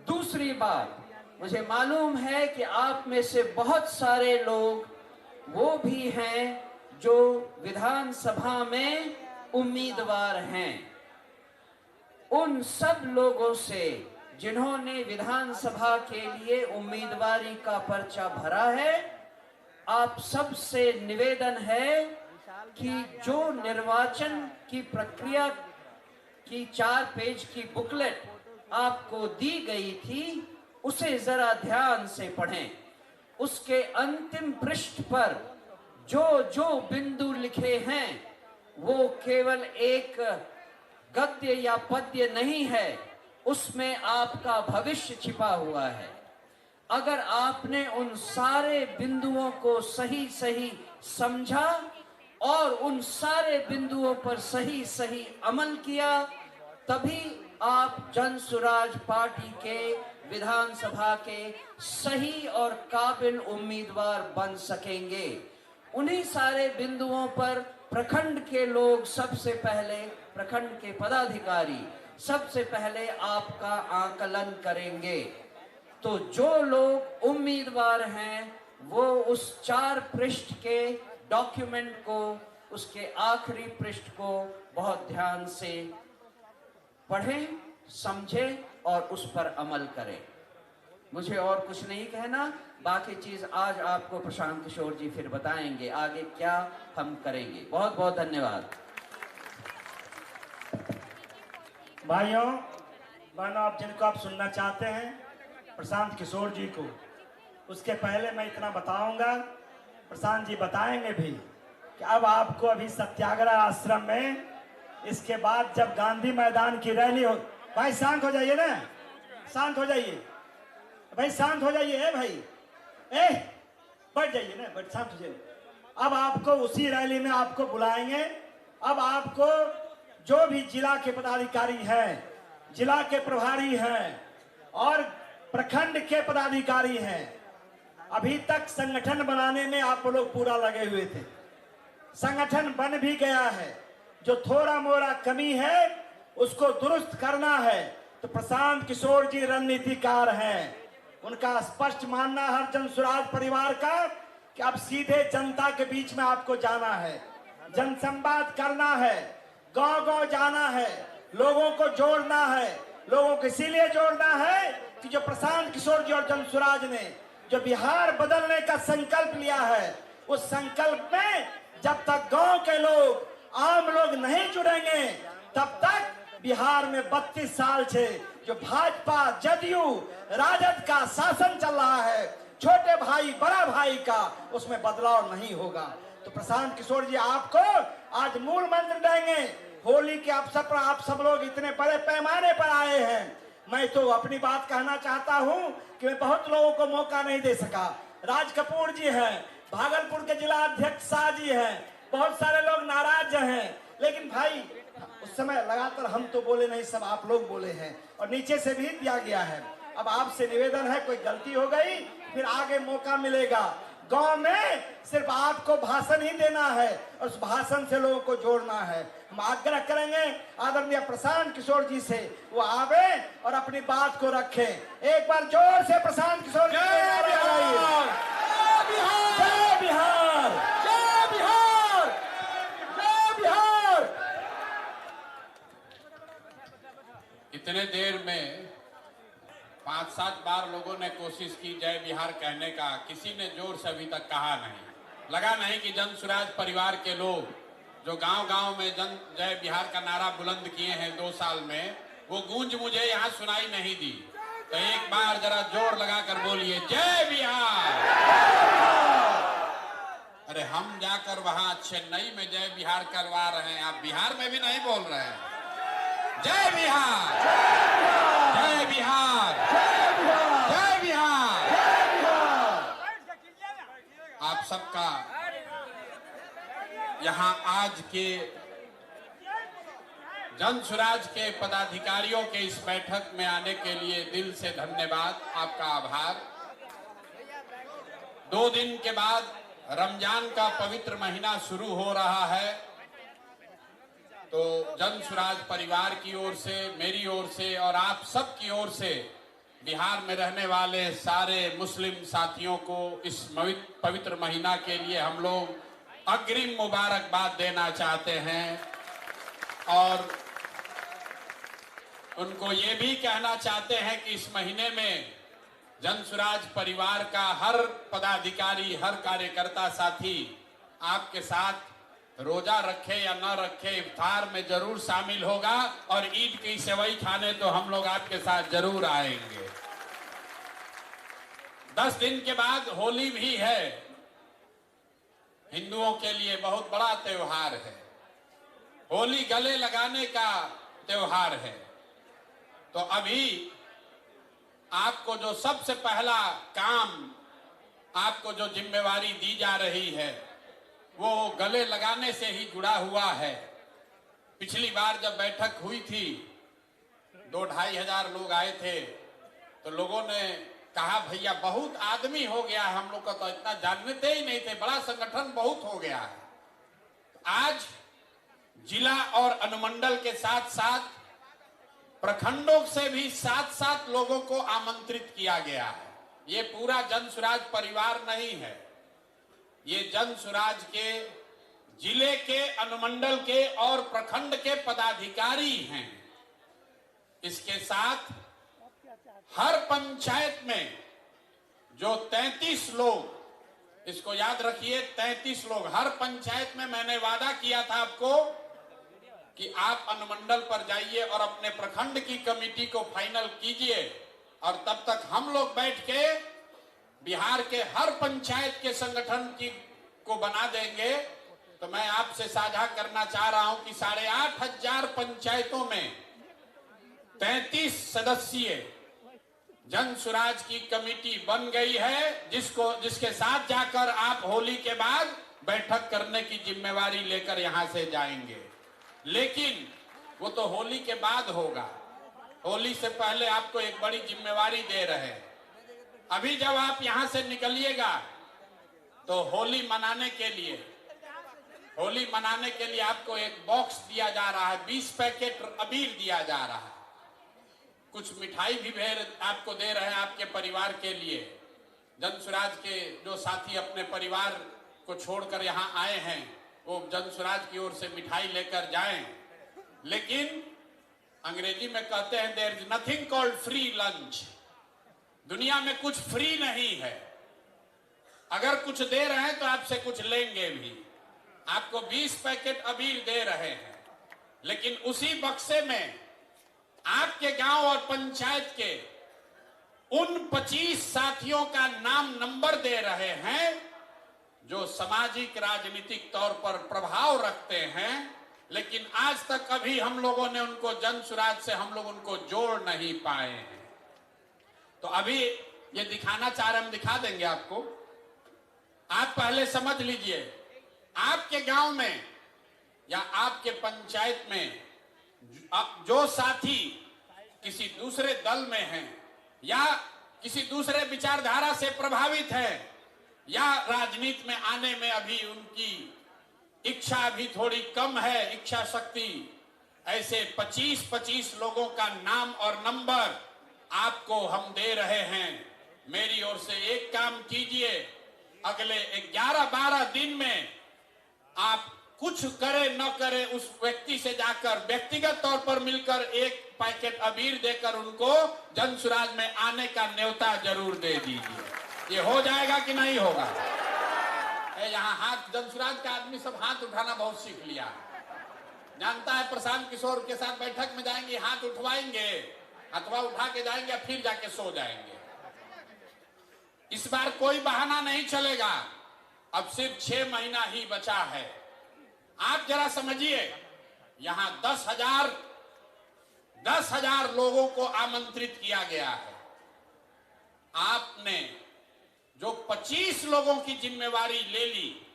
दूसरी बात, मुझे मालूम है कि आप में से बहुत सारे लोग वो भी हैं जो विधानसभा में उम्मीदवार हैं। उन सब लोगों से जिन्होंने विधानसभा के लिए उम्मीदवारी का पर्चा भरा है, आप सबसे निवेदन है कि जो निर्वाचन की प्रक्रिया की 4 पेज की बुकलेट आपको दी गई थी, उसे जरा ध्यान से पढ़ें। उसके अंतिम पृष्ठ पर जो जो बिंदु लिखे हैं वो केवल एक गद्य या पद्य नहीं है, उसमें आपका भविष्य छिपा हुआ है। अगर आपने उन सारे बिंदुओं को सही सही समझा और उन सारे बिंदुओं पर सही सही अमल किया, तभी आप जनसुराज पार्टी के विधानसभा के सही और काबिल उम्मीदवार बन सकेंगे। उन्हीं सारे बिंदुओं पर प्रखंड के लोग सबसे पहले, प्रखंड के पदाधिकारी सबसे पहले आपका आकलन करेंगे। तो जो लोग उम्मीदवार हैं वो उस 4 पृष्ठ के डॉक्यूमेंट को, उसके आखिरी पृष्ठ को बहुत ध्यान से पढ़ें, समझें और उस पर अमल करें। मुझे और कुछ नहीं कहना, बाकी चीज आज आपको प्रशांत किशोर जी फिर बताएंगे आगे क्या हम करेंगे। बहुत बहुत धन्यवाद। भाइयों बहनों, आप जिनको आप सुनना चाहते हैं प्रशांत किशोर जी को, उसके पहले मैं इतना बताऊंगा, प्रशांत जी बताएंगे भी कि अब आपको अभी सत्याग्रह आश्रम में, इसके बाद जब गांधी मैदान की रैली हो, भाई शांत हो जाइए ना, शांत हो जाइए भाई, शांत हो जाइए भाई, बैठ जाइए ना, बैठ, शांत हो जाइए। अब आपको उसी रैली में आपको बुलाएंगे। अब आपको जो भी जिला के पदाधिकारी हैं, जिला के प्रभारी हैं और प्रखंड के पदाधिकारी हैं, अभी तक संगठन बनाने में आप लोग पूरा लगे हुए थे। संगठन बन भी गया है, जो थोड़ा मोड़ा कमी है उसको दुरुस्त करना है। तो प्रशांत किशोर जी रणनीतिकार हैं, उनका स्पष्ट मानना हर जनसुराज परिवार का कि अब सीधे जनता के बीच में आपको जाना है, जनसंवाद करना है, गांव गांव जाना है, लोगों को जोड़ना है। लोगों को इसीलिए जोड़ना है कि जो प्रशांत किशोर जी और जनसुराज ने जो बिहार बदलने का संकल्प लिया है, उस संकल्प में जब तक गांव के लोग, आम लोग नहीं जुड़ेंगे, तब तक बिहार में 32 साल से जो भाजपा, जदयू, राजद का शासन चल रहा है, छोटे भाई बड़ा भाई का, उसमें बदलाव नहीं होगा। तो प्रशांत किशोर जी आपको आज मूल मंत्र देंगे। होली के अवसर पर आप सब लोग इतने बड़े पैमाने पर आए हैं। मैं तो अपनी बात कहना चाहता हूं कि मैं बहुत लोगों को मौका नहीं दे सका। राज कपूर जी हैं, भागलपुर के जिला अध्यक्ष शाह जी हैं, बहुत सारे लोग नाराज हैं, लेकिन भाई उस समय लगातार हम तो बोले नहीं, सब आप लोग बोले हैं और नीचे से भी दिया गया है। अब आपसे निवेदन है, कोई गलती हो गई फिर आगे मौका मिलेगा। गांव में सिर्फ आपको भाषण ही देना है और उस भाषण से लोगों को जोड़ना है। हम आग्रह करेंगे आदरणीय प्रशांत किशोर जी से, वो आवे और अपनी बात को रखें। एक बार जोर से प्रशांत किशोर जी को नारा लगाइए। जय बिहार, जय बिहार, जय बिहार। इतने देर में 5-7 बार लोगों ने कोशिश की जय बिहार कहने का, किसी ने जोर से अभी तक कहा नहीं। लगा नहीं कि जन स्वराज परिवार के लोग जो गांव-गांव में जय बिहार का नारा बुलंद किए हैं 2 साल में, वो गूंज मुझे यहाँ सुनाई नहीं दी। तो एक बार जरा जोर लगाकर बोलिए जय बिहार। अरे हम जाकर वहां चेन्नई में जय बिहार करवा रहे हैं, आप बिहार में भी नहीं बोल रहे हैं। जय बिहार, जय बिहार, जय बिहार। आप सबका यहाँ आज के जन स्वराज के पदाधिकारियों के इस बैठक में आने के लिए दिल से धन्यवाद, आपका आभार। 2 दिन के बाद रमजान का पवित्र महीना शुरू हो रहा है, तो जन स्वराज परिवार की ओर से, मेरी ओर से और आप सब की ओर से बिहार में रहने वाले सारे मुस्लिम साथियों को इस पवित्र महीना के लिए हम लोग अग्रिम मुबारकबाद देना चाहते हैं और उनको ये भी कहना चाहते हैं कि इस महीने में जन स्वराज परिवार का हर पदाधिकारी, हर कार्यकर्ता साथी आपके साथ रोजा रखे या न रखे इफ्तार में जरूर शामिल होगा और ईद की सेवई खाने तो हम लोग आपके साथ जरूर आएंगे। 10 दिन के बाद होली भी है, हिंदुओं के लिए बहुत बड़ा त्योहार है। होली गले लगाने का त्योहार है। तो अभी आपको जो सबसे पहला काम, आपको जो जिम्मेवारी दी जा रही है वो गले लगाने से ही जुड़ा हुआ है। पिछली बार जब बैठक हुई थी 2-2.5 हजार लोग आए थे, तो लोगों ने कहा भैया बहुत आदमी हो गया, हम लोग का तो इतना जानते ही नहीं थे, बड़ा संगठन बहुत हो गया है। आज जिला और अनुमंडल के साथ साथ प्रखंडों से भी 7-7 लोगों को आमंत्रित किया गया है। ये पूरा जन स्वराज परिवार नहीं है, ये जन स्वराज के जिले के, अनुमंडल के और प्रखंड के पदाधिकारी हैं। इसके साथ हर पंचायत में जो 33 लोग, इसको याद रखिए 33 लोग हर पंचायत में, मैंने वादा किया था आपको कि आप अनुमंडल पर जाइए और अपने प्रखंड की कमेटी को फाइनल कीजिए और तब तक हम लोग बैठ के बिहार के हर पंचायत के संगठन को बना देंगे। तो मैं आपसे साझा करना चाह रहा हूं कि 8,500 पंचायतों में 33 सदस्यीय जन स्वराज की कमेटी बन गई है, जिसके साथ जाकर आप होली के बाद बैठक करने की जिम्मेवारी लेकर यहां से जाएंगे। लेकिन वो तो होली के बाद होगा, होली से पहले आपको एक बड़ी जिम्मेवारी दे रहे हैं। अभी जब आप यहां से निकलिएगा तो होली मनाने के लिए आपको एक बॉक्स दिया जा रहा है, 20 पैकेट अबीर दिया जा रहा है, कुछ मिठाई भी आपको दे रहे हैं आपके परिवार के लिए। जन स्वराज के जो साथी अपने परिवार को छोड़कर यहाँ आए हैं वो जन स्वराज की ओर से मिठाई लेकर जाएं। लेकिन अंग्रेजी में कहते हैं there is nothing called free lunch. दुनिया में कुछ फ्री नहीं है, अगर कुछ दे रहे हैं तो आपसे कुछ लेंगे भी। आपको 20 पैकेट अबीर दे रहे हैं, लेकिन उसी बक्से में आपके गांव और पंचायत के उन 25 साथियों का नाम नंबर दे रहे हैं जो सामाजिक राजनीतिक तौर पर प्रभाव रखते हैं, लेकिन आज तक कभी हम लोगों ने उनको जन स्वराज से हम लोग उनको जोड़ नहीं पाए हैं। तो अभी ये दिखाना चाह रहे, हम दिखा देंगे आपको। आप पहले समझ लीजिए, आपके गांव में या आपके पंचायत में जो साथी किसी दूसरे दल में हैं या किसी दूसरे विचारधारा से प्रभावित है या राजनीति में आने में अभी उनकी इच्छा अभी थोड़ी कम है, इच्छा शक्ति, ऐसे 25-25 लोगों का नाम और नंबर आपको हम दे रहे हैं। मेरी ओर से एक काम कीजिए, अगले 11-12 दिन में आप कुछ करे न करे उस व्यक्ति से जाकर व्यक्तिगत तौर पर मिलकर एक पैकेट अबीर देकर उनको जन सुराज में आने का न्योता जरूर दे दीजिए। ये हो जाएगा कि नहीं होगा? यहाँ हाथ जन सुराज का आदमी सब हाथ उठाना बहुत सीख लिया, जानता है प्रशांत किशोर के साथ बैठक में जाएंगे, हाथ उठवाएंगे, अथवा उठा के जाएंगे, फिर जाके सो जाएंगे। इस बार कोई बहाना नहीं चलेगा। अब सिर्फ 6 महीना ही बचा है। आप जरा समझिए, यहां 10,000 लोगों को आमंत्रित किया गया है। आपने जो 25 लोगों की जिम्मेवारी ले ली,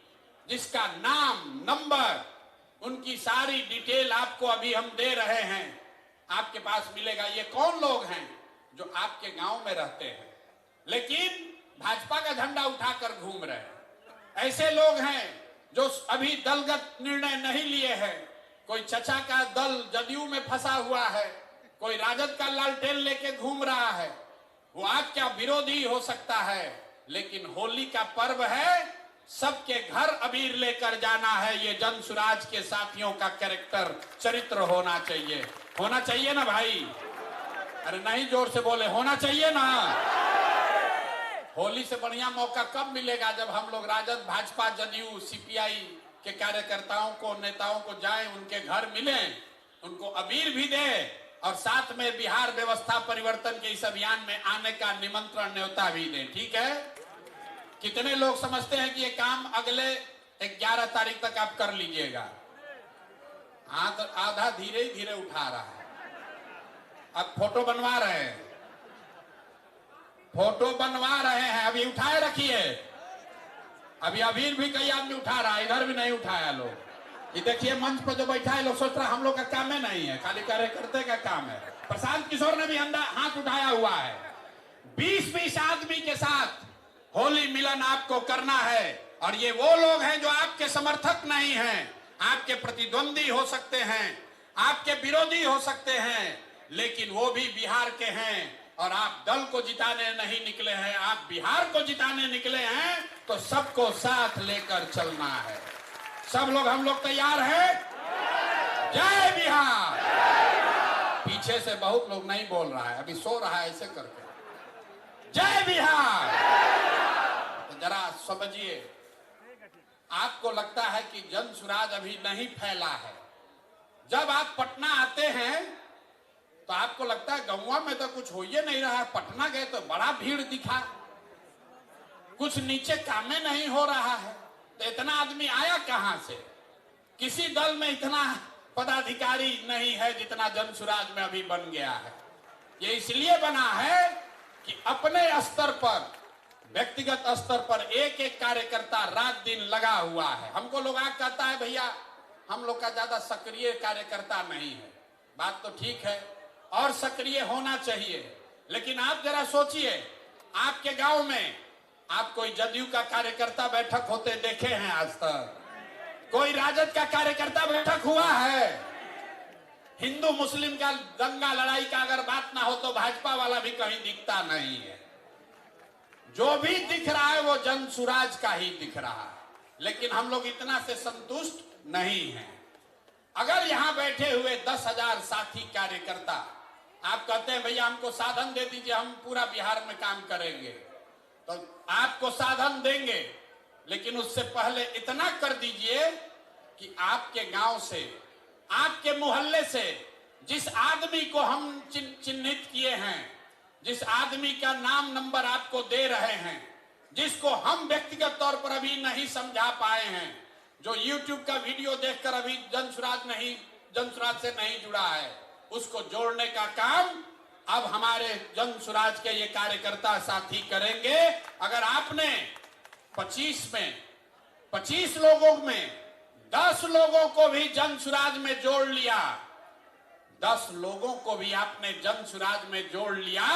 जिसका नाम, नंबर, उनकी सारी डिटेल आपको अभी हम दे रहे हैं, आपके पास मिलेगा। ये कौन लोग हैं? जो आपके गांव में रहते हैं लेकिन भाजपा का झंडा उठाकर घूम रहे हैं। ऐसे लोग हैं जो अभी दलगत निर्णय नहीं लिए हैं। कोई चचा का दल जदयू में फंसा हुआ है, कोई राजद का लालटेन लेके घूम रहा है। वो आपका विरोधी हो सकता है, लेकिन होली का पर्व है, सबके घर अबीर लेकर जाना है। ये जन सुराज के साथियों का कैरेक्टर, चरित्र होना चाहिए। होना चाहिए ना भाई? अरे नहीं, जोर से बोले, होना चाहिए ना? होली से बढ़िया मौका कब मिलेगा? जब हम लोग राजद, भाजपा, जदयू, सीपीआई के कार्यकर्ताओं को, नेताओं को जाएं, उनके घर मिलें, उनको अबीर भी दें और साथ में बिहार व्यवस्था परिवर्तन के इस अभियान में आने का निमंत्रण, न्योता भी दें। ठीक है? कितने लोग समझते हैं कि ये काम अगले 11 तारीख तक आप कर लीजिएगा? हाथ आधा धीरे ही धीरे उठा रहा है। अब फोटो बनवा रहे हैं, फोटो बनवा रहे हैं, अभी उठाए रखिए। अभी अबीर भी कई आदमी उठा रहा है, इधर भी नहीं उठाया लोग। ये देखिए मंच पर जो बैठा है, लोग सोच रहा हम लोग का काम है, नहीं है, खाली कार्यकर्ता का काम है। प्रशांत किशोर ने भी हाथ उठाया हुआ है। 20-20 आदमी के साथ होली मिलन आपको करना है। और ये वो लोग हैं जो आपके समर्थक नहीं हैं, आपके प्रतिद्वंदी हो सकते हैं, आपके विरोधी हो सकते हैं, लेकिन वो भी बिहार के हैं। और आप दल को जिताने नहीं निकले हैं, आप बिहार को जिताने निकले हैं। तो सबको साथ लेकर चलना है। सब लोग, हम लोग तैयार हैं? जय बिहार। पीछे से बहुत लोग नहीं बोल रहा है, अभी सो रहा है ऐसे करके। जय बिहार। तो जरा समझिए, आपको लगता है कि जन सुराज अभी नहीं फैला है। जब आप पटना आते हैं तो आपको लगता है गौवा में तो कुछ हो ही नहीं रहा है, पटना गए तो बड़ा भीड़ दिखा, कुछ नीचे कामें नहीं हो रहा है। तो इतना आदमी आया कहां से? किसी दल में इतना पदाधिकारी नहीं है जितना जन सुराज में अभी बन गया है। ये इसलिए बना है कि अपने स्तर पर, व्यक्तिगत स्तर पर एक एक कार्यकर्ता रात दिन लगा हुआ है। हमको लोग आगे कहता है भैया हम लोग का ज्यादा सक्रिय कार्यकर्ता नहीं है। बात तो ठीक है, और सक्रिय होना चाहिए, लेकिन आप जरा सोचिए, आपके गांव में आप कोई जदयू का कार्यकर्ता बैठक होते देखे हैं आज तक? कोई राजद का कार्यकर्ता बैठक हुआ है? हिंदू मुस्लिम का दंगा लड़ाई का अगर बात ना हो तो भाजपा वाला भी कहीं दिखता नहीं है। जो भी दिख रहा है वो जन सुराज का ही दिख रहा है। लेकिन हम लोग इतना से संतुष्ट नहीं हैं। अगर यहां बैठे हुए 10,000 साथी कार्यकर्ता आप कहते हैं भैया हमको साधन दे दीजिए, हम पूरा बिहार में काम करेंगे, तो आपको साधन देंगे, लेकिन उससे पहले इतना कर दीजिए कि आपके गांव से, आपके मोहल्ले से जिस आदमी को हम चिन्हित किए हैं, जिस आदमी का नाम नंबर आपको दे रहे हैं, जिसको हम व्यक्तिगत तौर पर अभी नहीं समझा पाए हैं, जो YouTube का वीडियो देखकर अभी जन सुराज से नहीं जुड़ा है, उसको जोड़ने का काम अब हमारे जन सुराज के ये कार्यकर्ता साथी करेंगे। अगर आपने 25 लोगों में 10 लोगों को भी जन सुराज में जोड़ लिया 10 लोगों को भी आपने जन सुराज में जोड़ लिया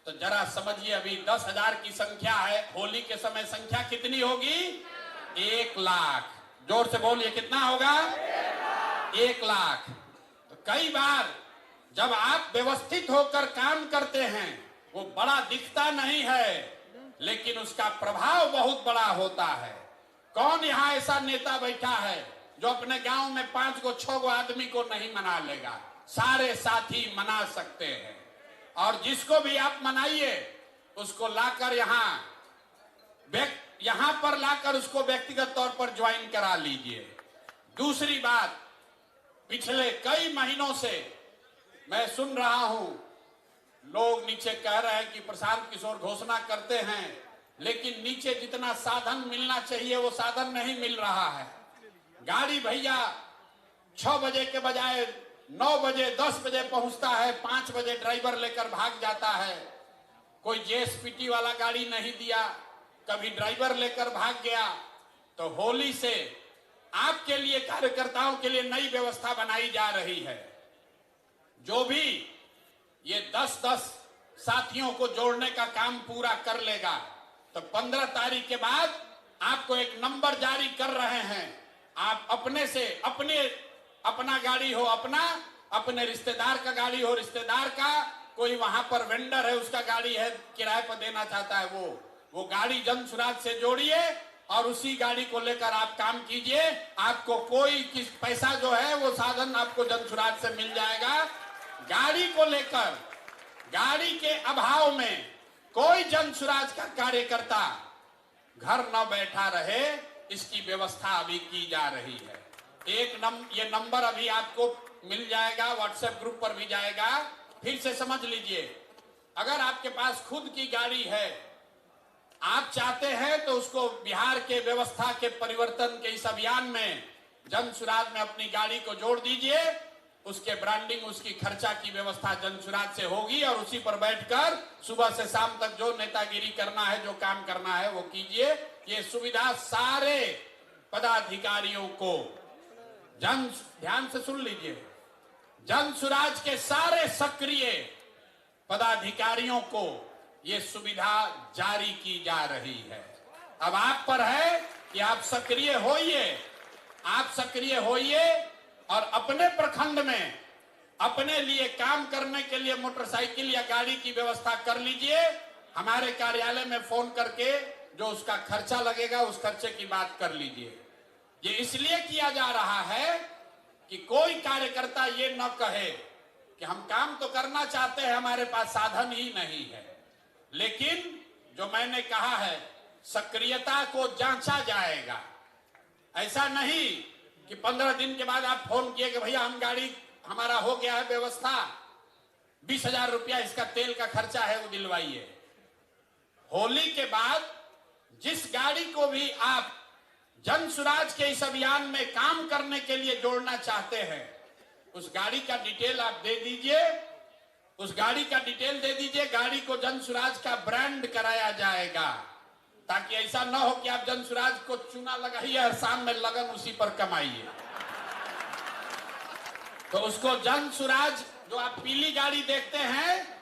तो जरा समझिए, अभी 10,000 की संख्या है, होली के समय संख्या कितनी होगी? 1 लाख। जोर से बोलिए, कितना होगा? 1 लाख। तो कई बार जब आप व्यवस्थित होकर काम करते हैं, वो बड़ा दिखता नहीं है, लेकिन उसका प्रभाव बहुत बड़ा होता है। कौन यहाँ ऐसा नेता बैठा है जो अपने गांव में 5 को 6 को आदमी को नहीं मना लेगा? सारे साथी मना सकते हैं, और जिसको भी आप मनाइए उसको लाकर यहाँ पर लाकर उसको व्यक्तिगत तौर पर ज्वाइन करा लीजिए। दूसरी बात, पिछले कई महीनों से मैं सुन रहा हूं, लोग नीचे कह रहे हैं कि प्रशांत किशोर घोषणा करते हैं, लेकिन नीचे जितना साधन मिलना चाहिए वो साधन नहीं मिल रहा है। गाड़ी भैया 6 बजे के बजाय 9 बजे 10 बजे पहुंचता है, 5 बजे ड्राइवर लेकर भाग जाता है। कोई जेएसपीटी वाला गाड़ी नहीं दिया, कभी ड्राइवर लेकर भाग गया। तो होली से आपके लिए, कार्यकर्ताओं के लिए नई व्यवस्था बनाई जा रही है। जो भी ये 10-10 साथियों को जोड़ने का काम पूरा कर लेगा तो 15 तारीख के बाद आपको एक नंबर जारी कर रहे हैं। आप अपने से अपना गाड़ी हो अपना, अपने रिश्तेदार का गाड़ी हो रिश्तेदार का, कोई वहां पर वेंडर है उसका गाड़ी है किराए पर देना चाहता है, वो गाड़ी जन सुराज से जोड़िए और उसी गाड़ी को लेकर आप काम कीजिए। आपको कोई पैसा जो है वो साधन आपको जन सुराज से मिल जाएगा। गाड़ी को लेकर, गाड़ी के अभाव में कोई जन सुराज का कार्यकर्ता घर न बैठा रहे, इसकी व्यवस्था अभी की जा रही है। ये नंबर अभी आपको मिल जाएगा, व्हाट्सएप ग्रुप पर भी जाएगा। फिर से समझ लीजिए, अगर आपके पास खुद की गाड़ी है, आप चाहते हैं तो उसको बिहार के व्यवस्था के परिवर्तन के इस अभियान में जन सुराज में अपनी गाड़ी को जोड़ दीजिए। उसके ब्रांडिंग, उसकी खर्चा की व्यवस्था जन सुराज से होगी और उसी पर बैठकर सुबह से शाम तक जो नेतागिरी करना है, जो काम करना है वो कीजिए। ये सुविधा सारे पदाधिकारियों को, ध्यान से सुन लीजिए, जन सुराज के सारे सक्रिय पदाधिकारियों को ये सुविधा जारी की जा रही है। अब आप पर है कि आप सक्रिय होइए और अपने प्रखंड में अपने लिए काम करने के लिए मोटरसाइकिल या गाड़ी की व्यवस्था कर लीजिए। हमारे कार्यालय में फोन करके जो उसका खर्चा लगेगा उस खर्चे की बात कर लीजिए। ये इसलिए किया जा रहा है कि कोई कार्यकर्ता ये न कहे कि हम काम तो करना चाहते हैं, हमारे पास साधन ही नहीं है। लेकिन जो मैंने कहा है, सक्रियता को जांचा जाएगा। ऐसा नहीं कि 15 दिन के बाद आप फोन किए कि भैया हम गाड़ी, हमारा हो गया है व्यवस्था, 20,000 रुपया इसका तेल का खर्चा है वो दिलवाइए। होली के बाद जिस गाड़ी को भी आप जन सुराज के इस अभियान में काम करने के लिए जोड़ना चाहते हैं, उस गाड़ी का डिटेल आप दे दीजिए, गाड़ी को जन सुराज का ब्रांड कराया जाएगा, ताकि ऐसा न हो कि आप जन सुराज को चूना लगाइए और शाम में लगन उसी पर कमाइए। तो उसको जन सुराज, जो आप पीली गाड़ी देखते हैं,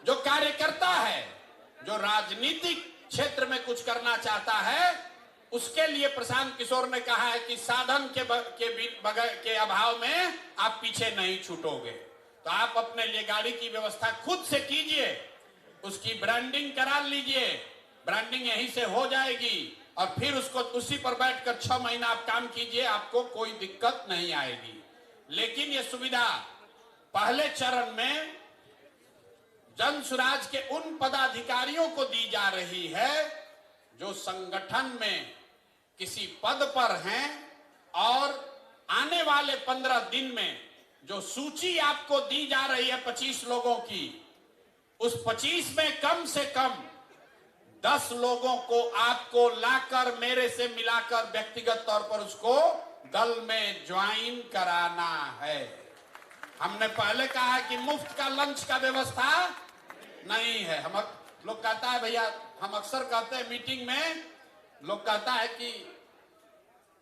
जो कार्यकर्ता है, जो राजनीतिक क्षेत्र में कुछ करना चाहता है, उसके लिए प्रशांत किशोर ने कहा है कि साधन के अभाव में आप पीछे नहीं छूटोगे। तो आप अपने लिए गाड़ी की व्यवस्था खुद से कीजिए, उसकी ब्रांडिंग करा लीजिए, ब्रांडिंग यहीं से हो जाएगी और फिर उसको उसी पर बैठकर 6 महीना आप काम कीजिए, आपको कोई दिक्कत नहीं आएगी। लेकिन ये सुविधा पहले चरण में जन सुराज के उन पदाधिकारियों को दी जा रही है जो संगठन में किसी पद पर हैं, और आने वाले 15 दिन में जो सूची आपको दी जा रही है 25 लोगों की, उस 25 में कम से कम 10 लोगों को आपको लाकर मेरे से मिलाकर व्यक्तिगत तौर पर उसको दल में ज्वाइन कराना है। हमने पहले कहा है कि मुफ्त का लंच का व्यवस्था नहीं है। हम लोग कहता है भैया, हम अक्सर कहते हैं मीटिंग में, लोग कहता है कि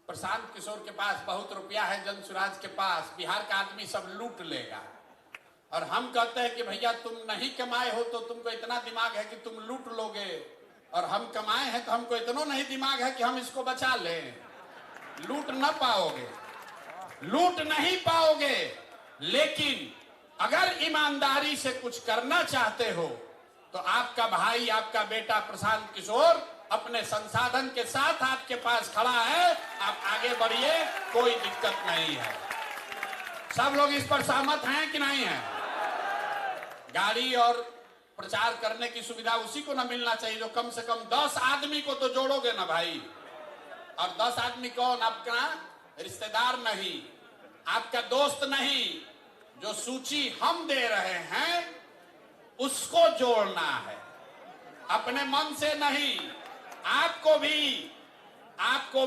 प्रशांत किशोर के पास बहुत रुपया है, जन सुराज के पास, बिहार का आदमी सब लूट लेगा। और हम कहते हैं कि भैया तुम नहीं कमाए हो तो तुमको इतना दिमाग है कि तुम लूट लोगे, और हम कमाए हैं तो हमको इतना नहीं दिमाग है कि हम इसको बचा लें। लूट न पाओगे, लूट नहीं पाओगे, लेकिन अगर ईमानदारी से कुछ करना चाहते हो तो आपका भाई, आपका बेटा प्रशांत किशोर अपने संसाधन के साथ आपके पास खड़ा है। आप आगे बढ़िए, कोई दिक्कत नहीं है। सब लोग इस पर सहमत हैं कि नहीं है? गाड़ी और प्रचार करने की सुविधा उसी को ना मिलना चाहिए जो कम से कम 10 आदमी को तो जोड़ोगे ना भाई। और 10 आदमी कौन? आपका रिश्तेदार नहीं, आपका दोस्त नहीं, जो सूची हम दे रहे हैं उसको जोड़ना है, अपने मन से नहीं। आपको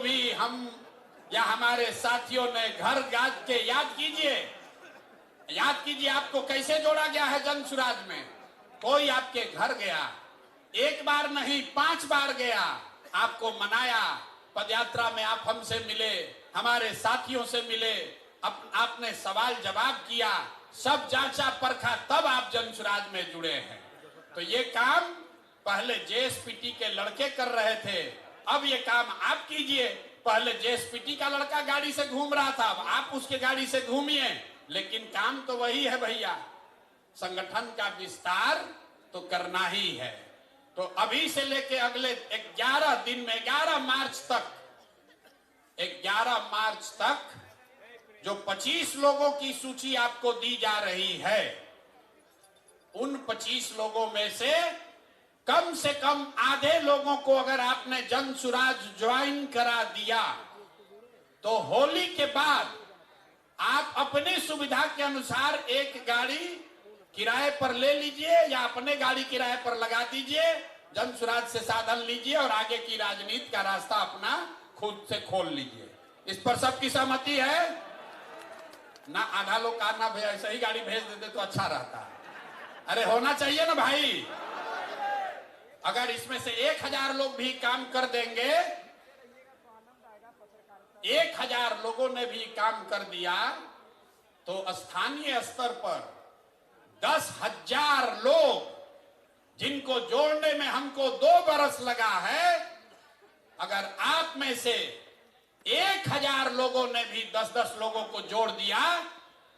भी हम या हमारे साथियों ने घर के याद कीजिए आपको कैसे जोड़ा गया है जन सुराज में। कोई आपके घर गया, एक बार नहीं 5 बार गया, आपको मनाया, पदयात्रा में आप हमसे मिले, हमारे साथियों से मिले, आपने सवाल जवाब किया, सब जांचा परखा, तब आप जन सुराज में जुड़े हैं। तो ये काम पहले जेएसपीटी के लड़के कर रहे थे, अब ये काम आप कीजिए। पहले जेएसपीटी का लड़का गाड़ी से घूम रहा था, अब आप उसके गाड़ी से घूमिए, लेकिन काम तो वही है भैया। संगठन का विस्तार तो करना ही है। तो अभी से लेके अगले 11 दिन में 11 मार्च तक जो 25 लोगों की सूची आपको दी जा रही है, उन 25 लोगों में से कम आधे लोगों को अगर आपने जन सुराज ज्वाइन करा दिया तो होली के बाद आप अपनी सुविधा के अनुसार एक गाड़ी किराए पर ले लीजिए या अपने गाड़ी किराए पर लगा दीजिए, जन सुराज से साधन लीजिए और आगे की राजनीति का रास्ता अपना खुद से खोल लीजिए। इस पर सबकी सहमति है ना? आधा लोग कहा ना भैया ऐसा ही गाड़ी भेज देते तो अच्छा रहता। अरे होना चाहिए ना भाई। अगर इसमें से 1000 लोग भी काम कर देंगे, 1000 लोगों ने भी काम कर दिया तो स्थानीय स्तर पर 10,000 लोग जिनको जोड़ने में हमको 2 बरस लगा है, अगर आप में से 1000 लोगों ने भी 10-10 लोगों को जोड़ दिया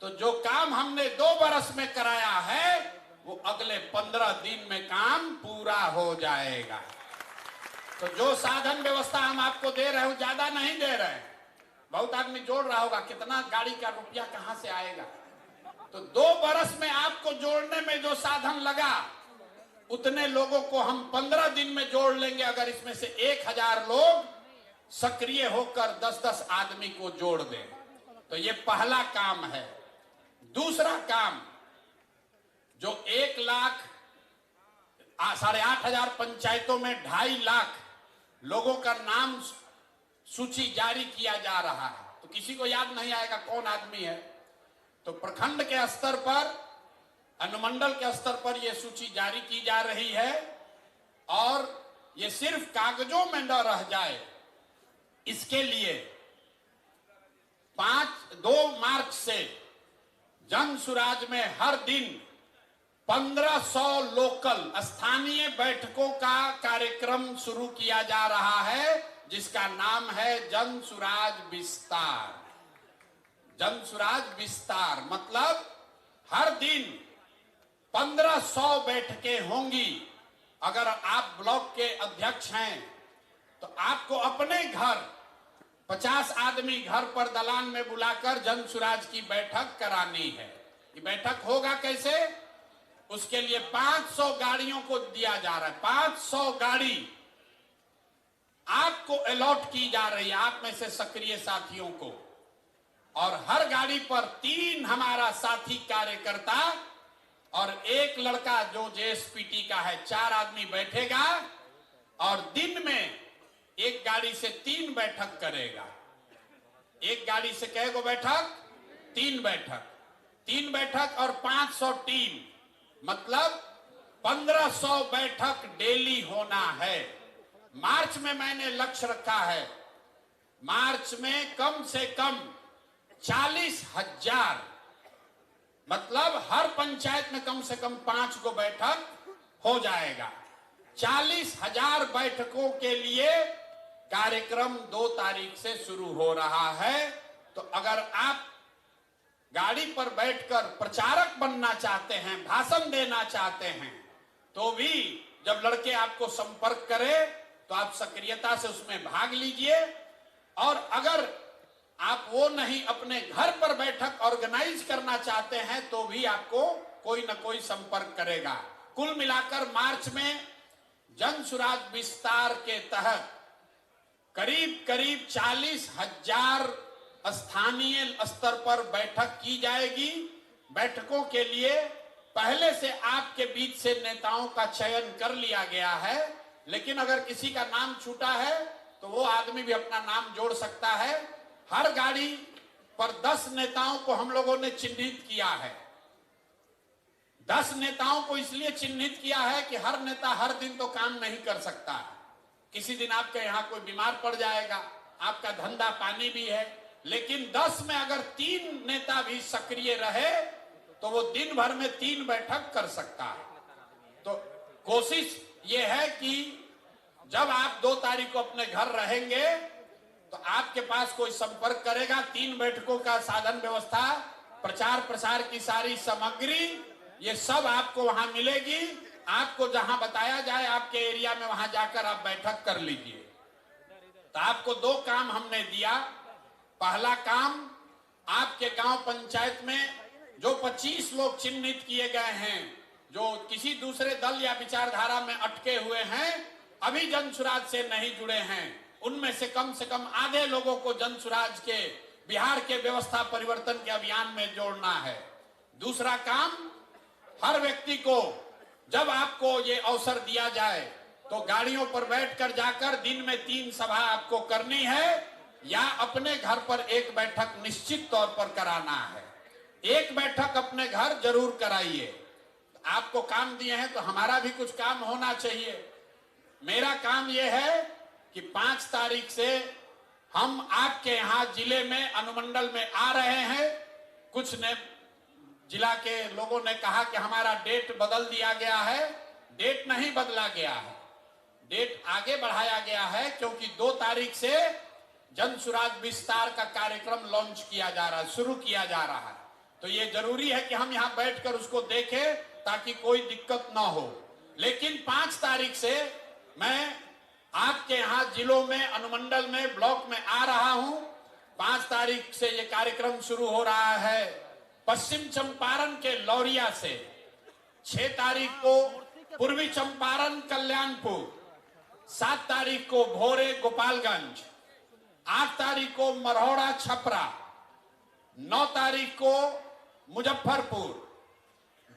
तो जो काम हमने 2 बरस में कराया है वो अगले 15 दिन में काम पूरा हो जाएगा। तो जो साधन व्यवस्था हम आपको दे रहे हो ज्यादा नहीं दे रहे हैं। बहुत आदमी जोड़ रहा होगा कितना गाड़ी का रुपया कहां से आएगा, तो 2 बरस में आपको जोड़ने में जो साधन लगा उतने लोगों को हम 15 दिन में जोड़ लेंगे, अगर इसमें से 1000 लोग सक्रिय होकर 10-10 आदमी को जोड़ दें। तो ये पहला काम है। दूसरा काम जो 8,500 पंचायतों में 2.5 लाख लोगों का नाम सूची जारी किया जा रहा है, तो किसी को याद नहीं आएगा कौन आदमी है। तो प्रखंड के स्तर पर, अनुमंडल के स्तर पर यह सूची जारी की जा रही है और ये सिर्फ कागजों में न रह जाए, इसके लिए 2 मार्च से जन सुराज में हर दिन 1500 लोकल स्थानीय बैठकों का कार्यक्रम शुरू किया जा रहा है, जिसका नाम है जन सुराज विस्तार। जन सुराज विस्तार मतलब हर दिन 1500 बैठकें होंगी। अगर आप ब्लॉक के अध्यक्ष हैं तो आपको अपने घर 50 आदमी घर पर दलान में बुलाकर जन सुराज की बैठक करानी है। ये बैठक होगा कैसे? उसके लिए 500 गाड़ियों को दिया जा रहा है। 500 गाड़ी आपको अलॉट की जा रही है, आप में से सक्रिय साथियों को, और हर गाड़ी पर 3 हमारा साथी कार्यकर्ता और 1 लड़का जो जेएसपीटी का है, 4 आदमी बैठेगा और दिन में एक गाड़ी से 3 बैठक करेगा। एक गाड़ी से कैगो बैठक? 3 बैठक। 3 बैठक और 500 टीम, मतलब 1500 बैठक डेली होना है। मार्च में मैंने लक्ष्य रखा है, मार्च में कम से कम 40,000 मतलब हर पंचायत में कम से कम 5 को बैठक हो जाएगा। 40,000 बैठकों के लिए कार्यक्रम 2 तारीख से शुरू हो रहा है। तो अगर आप गाड़ी पर बैठकर प्रचारक बनना चाहते हैं, भाषण देना चाहते हैं, तो भी जब लड़के आपको संपर्क करें तो आप सक्रियता से उसमें भाग लीजिए। और अगर आप वो नहीं, अपने घर पर बैठक ऑर्गेनाइज करना चाहते हैं, तो भी आपको कोई न कोई संपर्क करेगा। कुल मिलाकर मार्च में जन सुराज विस्तार के तहत करीब करीब 40,000 स्थानीय स्तर पर बैठक की जाएगी। बैठकों के लिए पहले से आपके बीच से नेताओं का चयन कर लिया गया है, लेकिन अगर किसी का नाम छूटा है तो वो आदमी भी अपना नाम जोड़ सकता है। हर गाड़ी पर 10 नेताओं को हम लोगों ने चिन्हित किया है। 10 नेताओं को इसलिए चिन्हित किया है कि हर नेता हर दिन तो काम नहीं कर सकता। किसी दिन आपके यहाँ कोई बीमार पड़ जाएगा, आपका धंधा पानी भी है, लेकिन 10 में अगर 3 नेता भी सक्रिय रहे तो वो दिन भर में 3 बैठक कर सकता है। तो कोशिश ये है कि जब आप 2 तारीख को अपने घर रहेंगे तो आपके पास कोई संपर्क करेगा, 3 बैठकों का साधन व्यवस्था, प्रचार प्रसार की सारी सामग्री, ये सब आपको वहां मिलेगी। आपको जहां बताया जाए आपके एरिया में, वहां जाकर आप बैठक कर लीजिए। तो आपको 2 काम हमने दिया। पहला काम, आपके गांव पंचायत में जो 25 लोग चिन्हित किए गए हैं, जो किसी दूसरे दल या विचारधारा में अटके हुए हैं, अभी जनसुराज से नहीं जुड़े हैं, उनमें से कम आधे लोगों को जनसुराज के बिहार के व्यवस्था परिवर्तन के अभियान में जोड़ना है। दूसरा काम, हर व्यक्ति को जब आपको ये अवसर दिया जाए तो गाड़ियों पर बैठकर जाकर दिन में 3 सभा आपको करनी है, या अपने घर पर एक बैठक निश्चित तौर पर कराना है। एक बैठक अपने घर जरूर कराइए। आपको काम दिए हैं तो हमारा भी कुछ काम होना चाहिए। मेरा काम यह है कि 5 तारीख से हम आपके यहाँ जिले में, अनुमंडल में आ रहे हैं। कुछ ने जिला के लोगों ने कहा कि हमारा डेट बदल दिया गया है। डेट नहीं बदला गया है, डेट आगे बढ़ाया गया है, क्योंकि 2 तारीख से जनसुराज विस्तार का कार्यक्रम लॉन्च किया जा रहा है, शुरू किया जा रहा है। तो ये जरूरी है कि हम यहाँ बैठकर उसको देखें ताकि कोई दिक्कत ना हो। लेकिन 5 तारीख से मैं आपके यहाँ जिलों में, अनुमंडल में, ब्लॉक में आ रहा हूं। 5 तारीख से ये कार्यक्रम शुरू हो रहा है पश्चिम चंपारण के लौरिया से। 6 तारीख को पूर्वी चंपारण कल्याणपुर, 7 तारीख को भोरे गोपालगंज, 8 तारीख को मरौड़ा छपरा, 9 तारीख को मुजफ्फरपुर,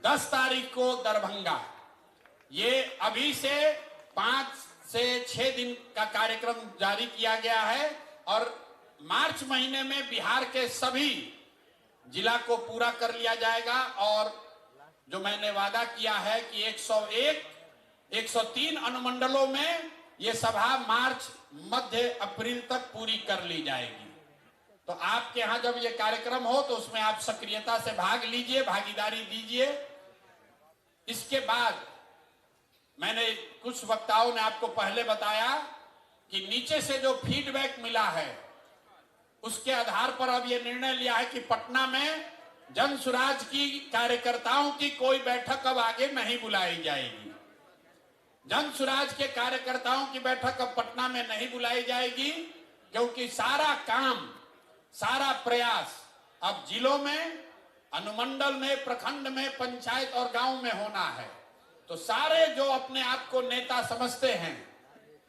10 तारीख को दरभंगा। ये अभी से 5 से 6 दिन का कार्यक्रम जारी किया गया है और मार्च महीने में बिहार के सभी जिला को पूरा कर लिया जाएगा। और जो मैंने वादा किया है कि 101, 103 अनुमंडलों में ये सभा मार्च मध्य अप्रैल तक पूरी कर ली जाएगी। तो आपके यहाँ जब ये कार्यक्रम हो तो उसमें आप सक्रियता से भाग लीजिए, भागीदारी दीजिए। इसके बाद मैंने, कुछ वक्ताओं ने आपको पहले बताया कि नीचे से जो फीडबैक मिला है उसके आधार पर अब ये निर्णय लिया है कि पटना में जनसुराज की कार्यकर्ताओं की कोई बैठक अब आगे नहीं बुलाई जाएगी। जनसुराज के कार्यकर्ताओं की बैठक अब पटना में नहीं बुलाई जाएगी, क्योंकि सारा काम, सारा प्रयास अब जिलों में, अनुमंडल में, प्रखंड में, पंचायत और गांव में होना है। तो सारे जो अपने आप को नेता समझते हैं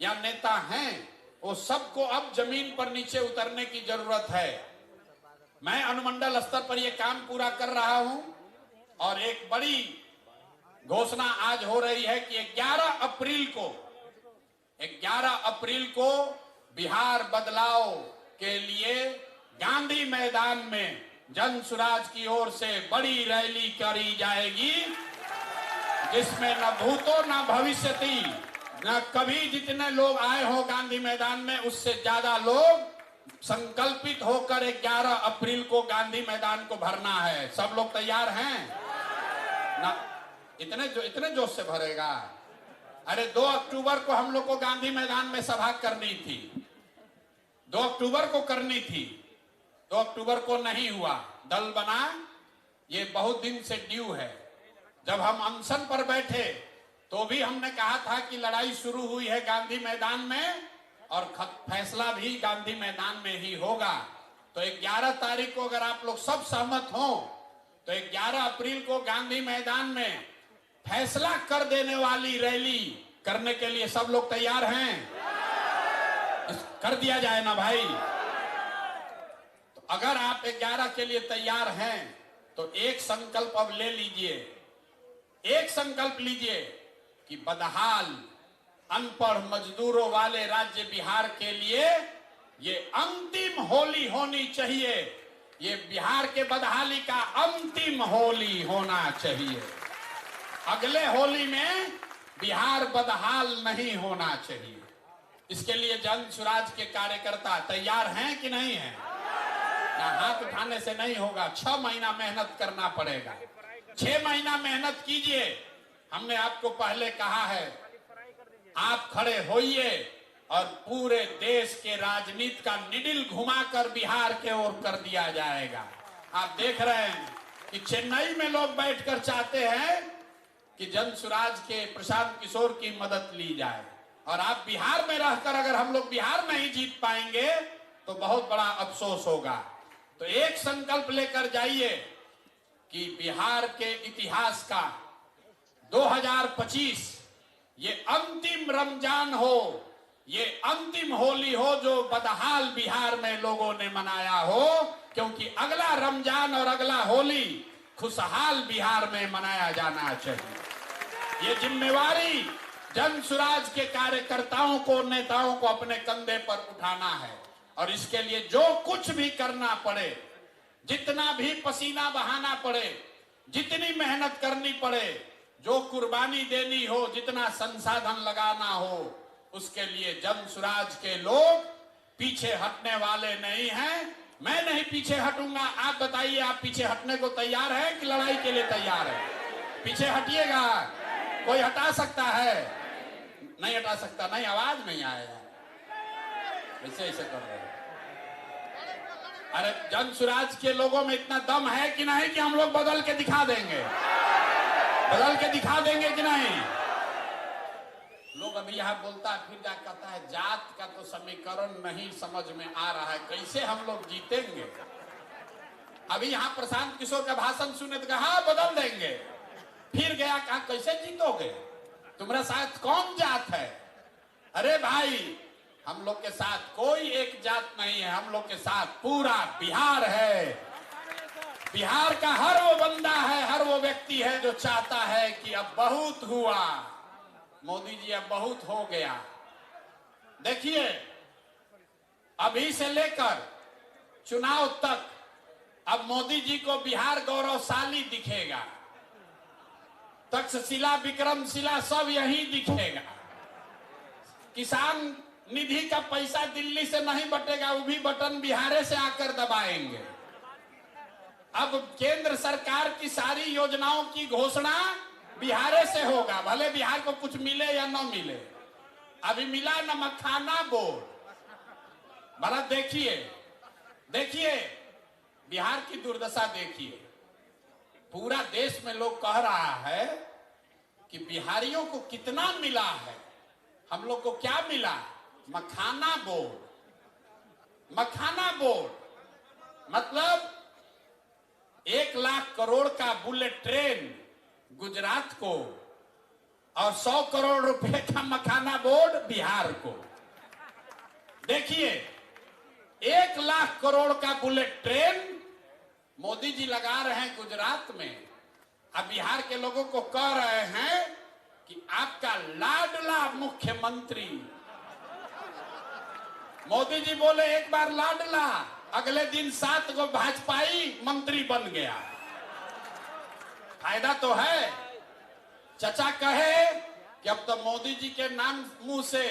या नेता हैं, वो सबको अब जमीन पर नीचे उतरने की जरूरत है। मैं अनुमंडल स्तर पर यह काम पूरा कर रहा हूं और एक बड़ी घोषणा आज हो रही है कि 11 अप्रैल को बिहार बदलाव के लिए गांधी मैदान में जनसुराज की ओर से बड़ी रैली करी जाएगी, जिसमें न भूतो न भविष्यति, न कभी जितने लोग आए हो गांधी मैदान में उससे ज्यादा लोग संकल्पित होकर 11 अप्रैल को गांधी मैदान को भरना है। सब लोग तैयार हैं ना? इतने जोश से भरेगा? अरे 2 अक्टूबर को हम लोग को गांधी मैदान में सभा करनी थी, 2 अक्टूबर को करनी थी, 2 अक्टूबर को नहीं हुआ। दल बना, ये बहुत दिन से ड्यू है। जब हम अनशन पर बैठे तो भी हमने कहा था कि लड़ाई शुरू हुई है गांधी मैदान में और फैसला भी गांधी मैदान में ही होगा। तो 11 तारीख को अगर आप लोग सब सहमत हो तो 11 अप्रैल को गांधी मैदान में फैसला कर देने वाली रैली करने के लिए सब लोग तैयार हैं? कर दिया जाए ना भाई? तो अगर आप 11 के लिए तैयार हैं तो एक संकल्प अब ले लीजिए, एक संकल्प लीजिए कि बदहाल अनपढ़ मजदूरों वाले राज्य बिहार के लिए ये अंतिम होली होनी चाहिए। ये बिहार के बदहाली का अंतिम होली होना चाहिए। अगले होली में बिहार बदहाल नहीं होना चाहिए। इसके लिए जन स्वराज के कार्यकर्ता तैयार हैं कि नहीं हैं? ना हाथ उठाने से नहीं होगा, 6 महीना मेहनत करना पड़ेगा। 6 महीना मेहनत कीजिए। हमने आपको पहले कहा है, आप खड़े होइए और पूरे देश के राजनीति का निडिल घुमाकर बिहार के ओर कर दिया जाएगा। आप देख रहे हैं कि चेन्नई में लोग बैठकर चाहते हैं कि जन स्वराज के प्रशांत किशोर की मदद ली जाए, और आप बिहार में रहकर अगर हम लोग बिहार नहीं जीत पाएंगे तो बहुत बड़ा अफसोस होगा। तो एक संकल्प लेकर जाइए कि बिहार के इतिहास का 2025 ये अंतिम रमजान हो, ये अंतिम होली हो जो बदहाल बिहार में लोगों ने मनाया हो, क्योंकि अगला रमजान और अगला होली खुशहाल बिहार में मनाया जाना चाहिए। ये जिम्मेवारी जन स्वराज के कार्यकर्ताओं को, नेताओं को अपने कंधे पर उठाना है, और इसके लिए जो कुछ भी करना पड़े, जितना भी पसीना बहाना पड़े, जितनी मेहनत करनी पड़े, जो कुर्बानी देनी हो, जितना संसाधन लगाना हो, उसके लिए जन स्वराज के लोग पीछे हटने वाले नहीं हैं। मैं नहीं पीछे हटूंगा। आप बताइए, आप पीछे हटने को तैयार है कि लड़ाई के लिए तैयार है? पीछे हटिएगा? कोई हटा सकता है? नहीं हटा सकता। नहीं, आवाज नहीं आएगा। ऐसे ऐसे कर रहे हैं। अरे जन स्वराज के लोगों में इतना दम है कि नहीं कि हम लोग बदल के दिखा देंगे? बदल के दिखा देंगे कि नहीं? लोग अभी यहाँ बोलता है, फिर क्या कहता है, जात का तो समीकरण नहीं समझ में आ रहा है, कैसे हम लोग जीतेंगे? अभी यहाँ प्रशांत किशोर का भाषण सुने तो कहा बदल देंगे, फिर गया कहा कैसे जीतोगे, तुम्हारा साथ कौन जात है? अरे भाई, हम लोग के साथ कोई एक जात नहीं है, हम लोग के साथ पूरा बिहार है। बिहार का हर वो बंदा है, हर वो व्यक्ति है जो चाहता है कि अब बहुत हुआ, मोदी जी अब बहुत हो गया। देखिए, अभी से लेकर चुनाव तक अब मोदी जी को बिहार गौरवशाली दिखेगा। तक्षशिला, विक्रमशिला सब यही दिखेगा। किसान निधि का पैसा दिल्ली से नहीं बटेगा, वो भी बटन बिहार से आकर दबाएंगे। अब केंद्र सरकार की सारी योजनाओं की घोषणा बिहार से होगा, भले बिहार को कुछ मिले या न मिले। अभी मिला न मखाना बोर्ड। भला देखिए, देखिए बिहार की दुर्दशा देखिए। पूरा देश में लोग कह रहा है कि बिहारियों को कितना मिला है, हम लोग को क्या मिला? मखाना बोर्ड। मखाना बोर्ड मतलब 1 लाख करोड़ का बुलेट ट्रेन गुजरात को और 100 करोड़ रुपए का मखाना बोर्ड बिहार को। देखिए, 1 लाख करोड़ का बुलेट ट्रेन मोदी जी लगा रहे हैं गुजरात में। अब बिहार के लोगों को कह रहे हैं कि आपका लाडला मुख्यमंत्री, मोदी जी बोले एक बार लाडला, अगले दिन 7 को भाजपाई मंत्री बन गया। फायदा तो है। चचा कहे कि अब तो मोदी जी के नाम मुंह से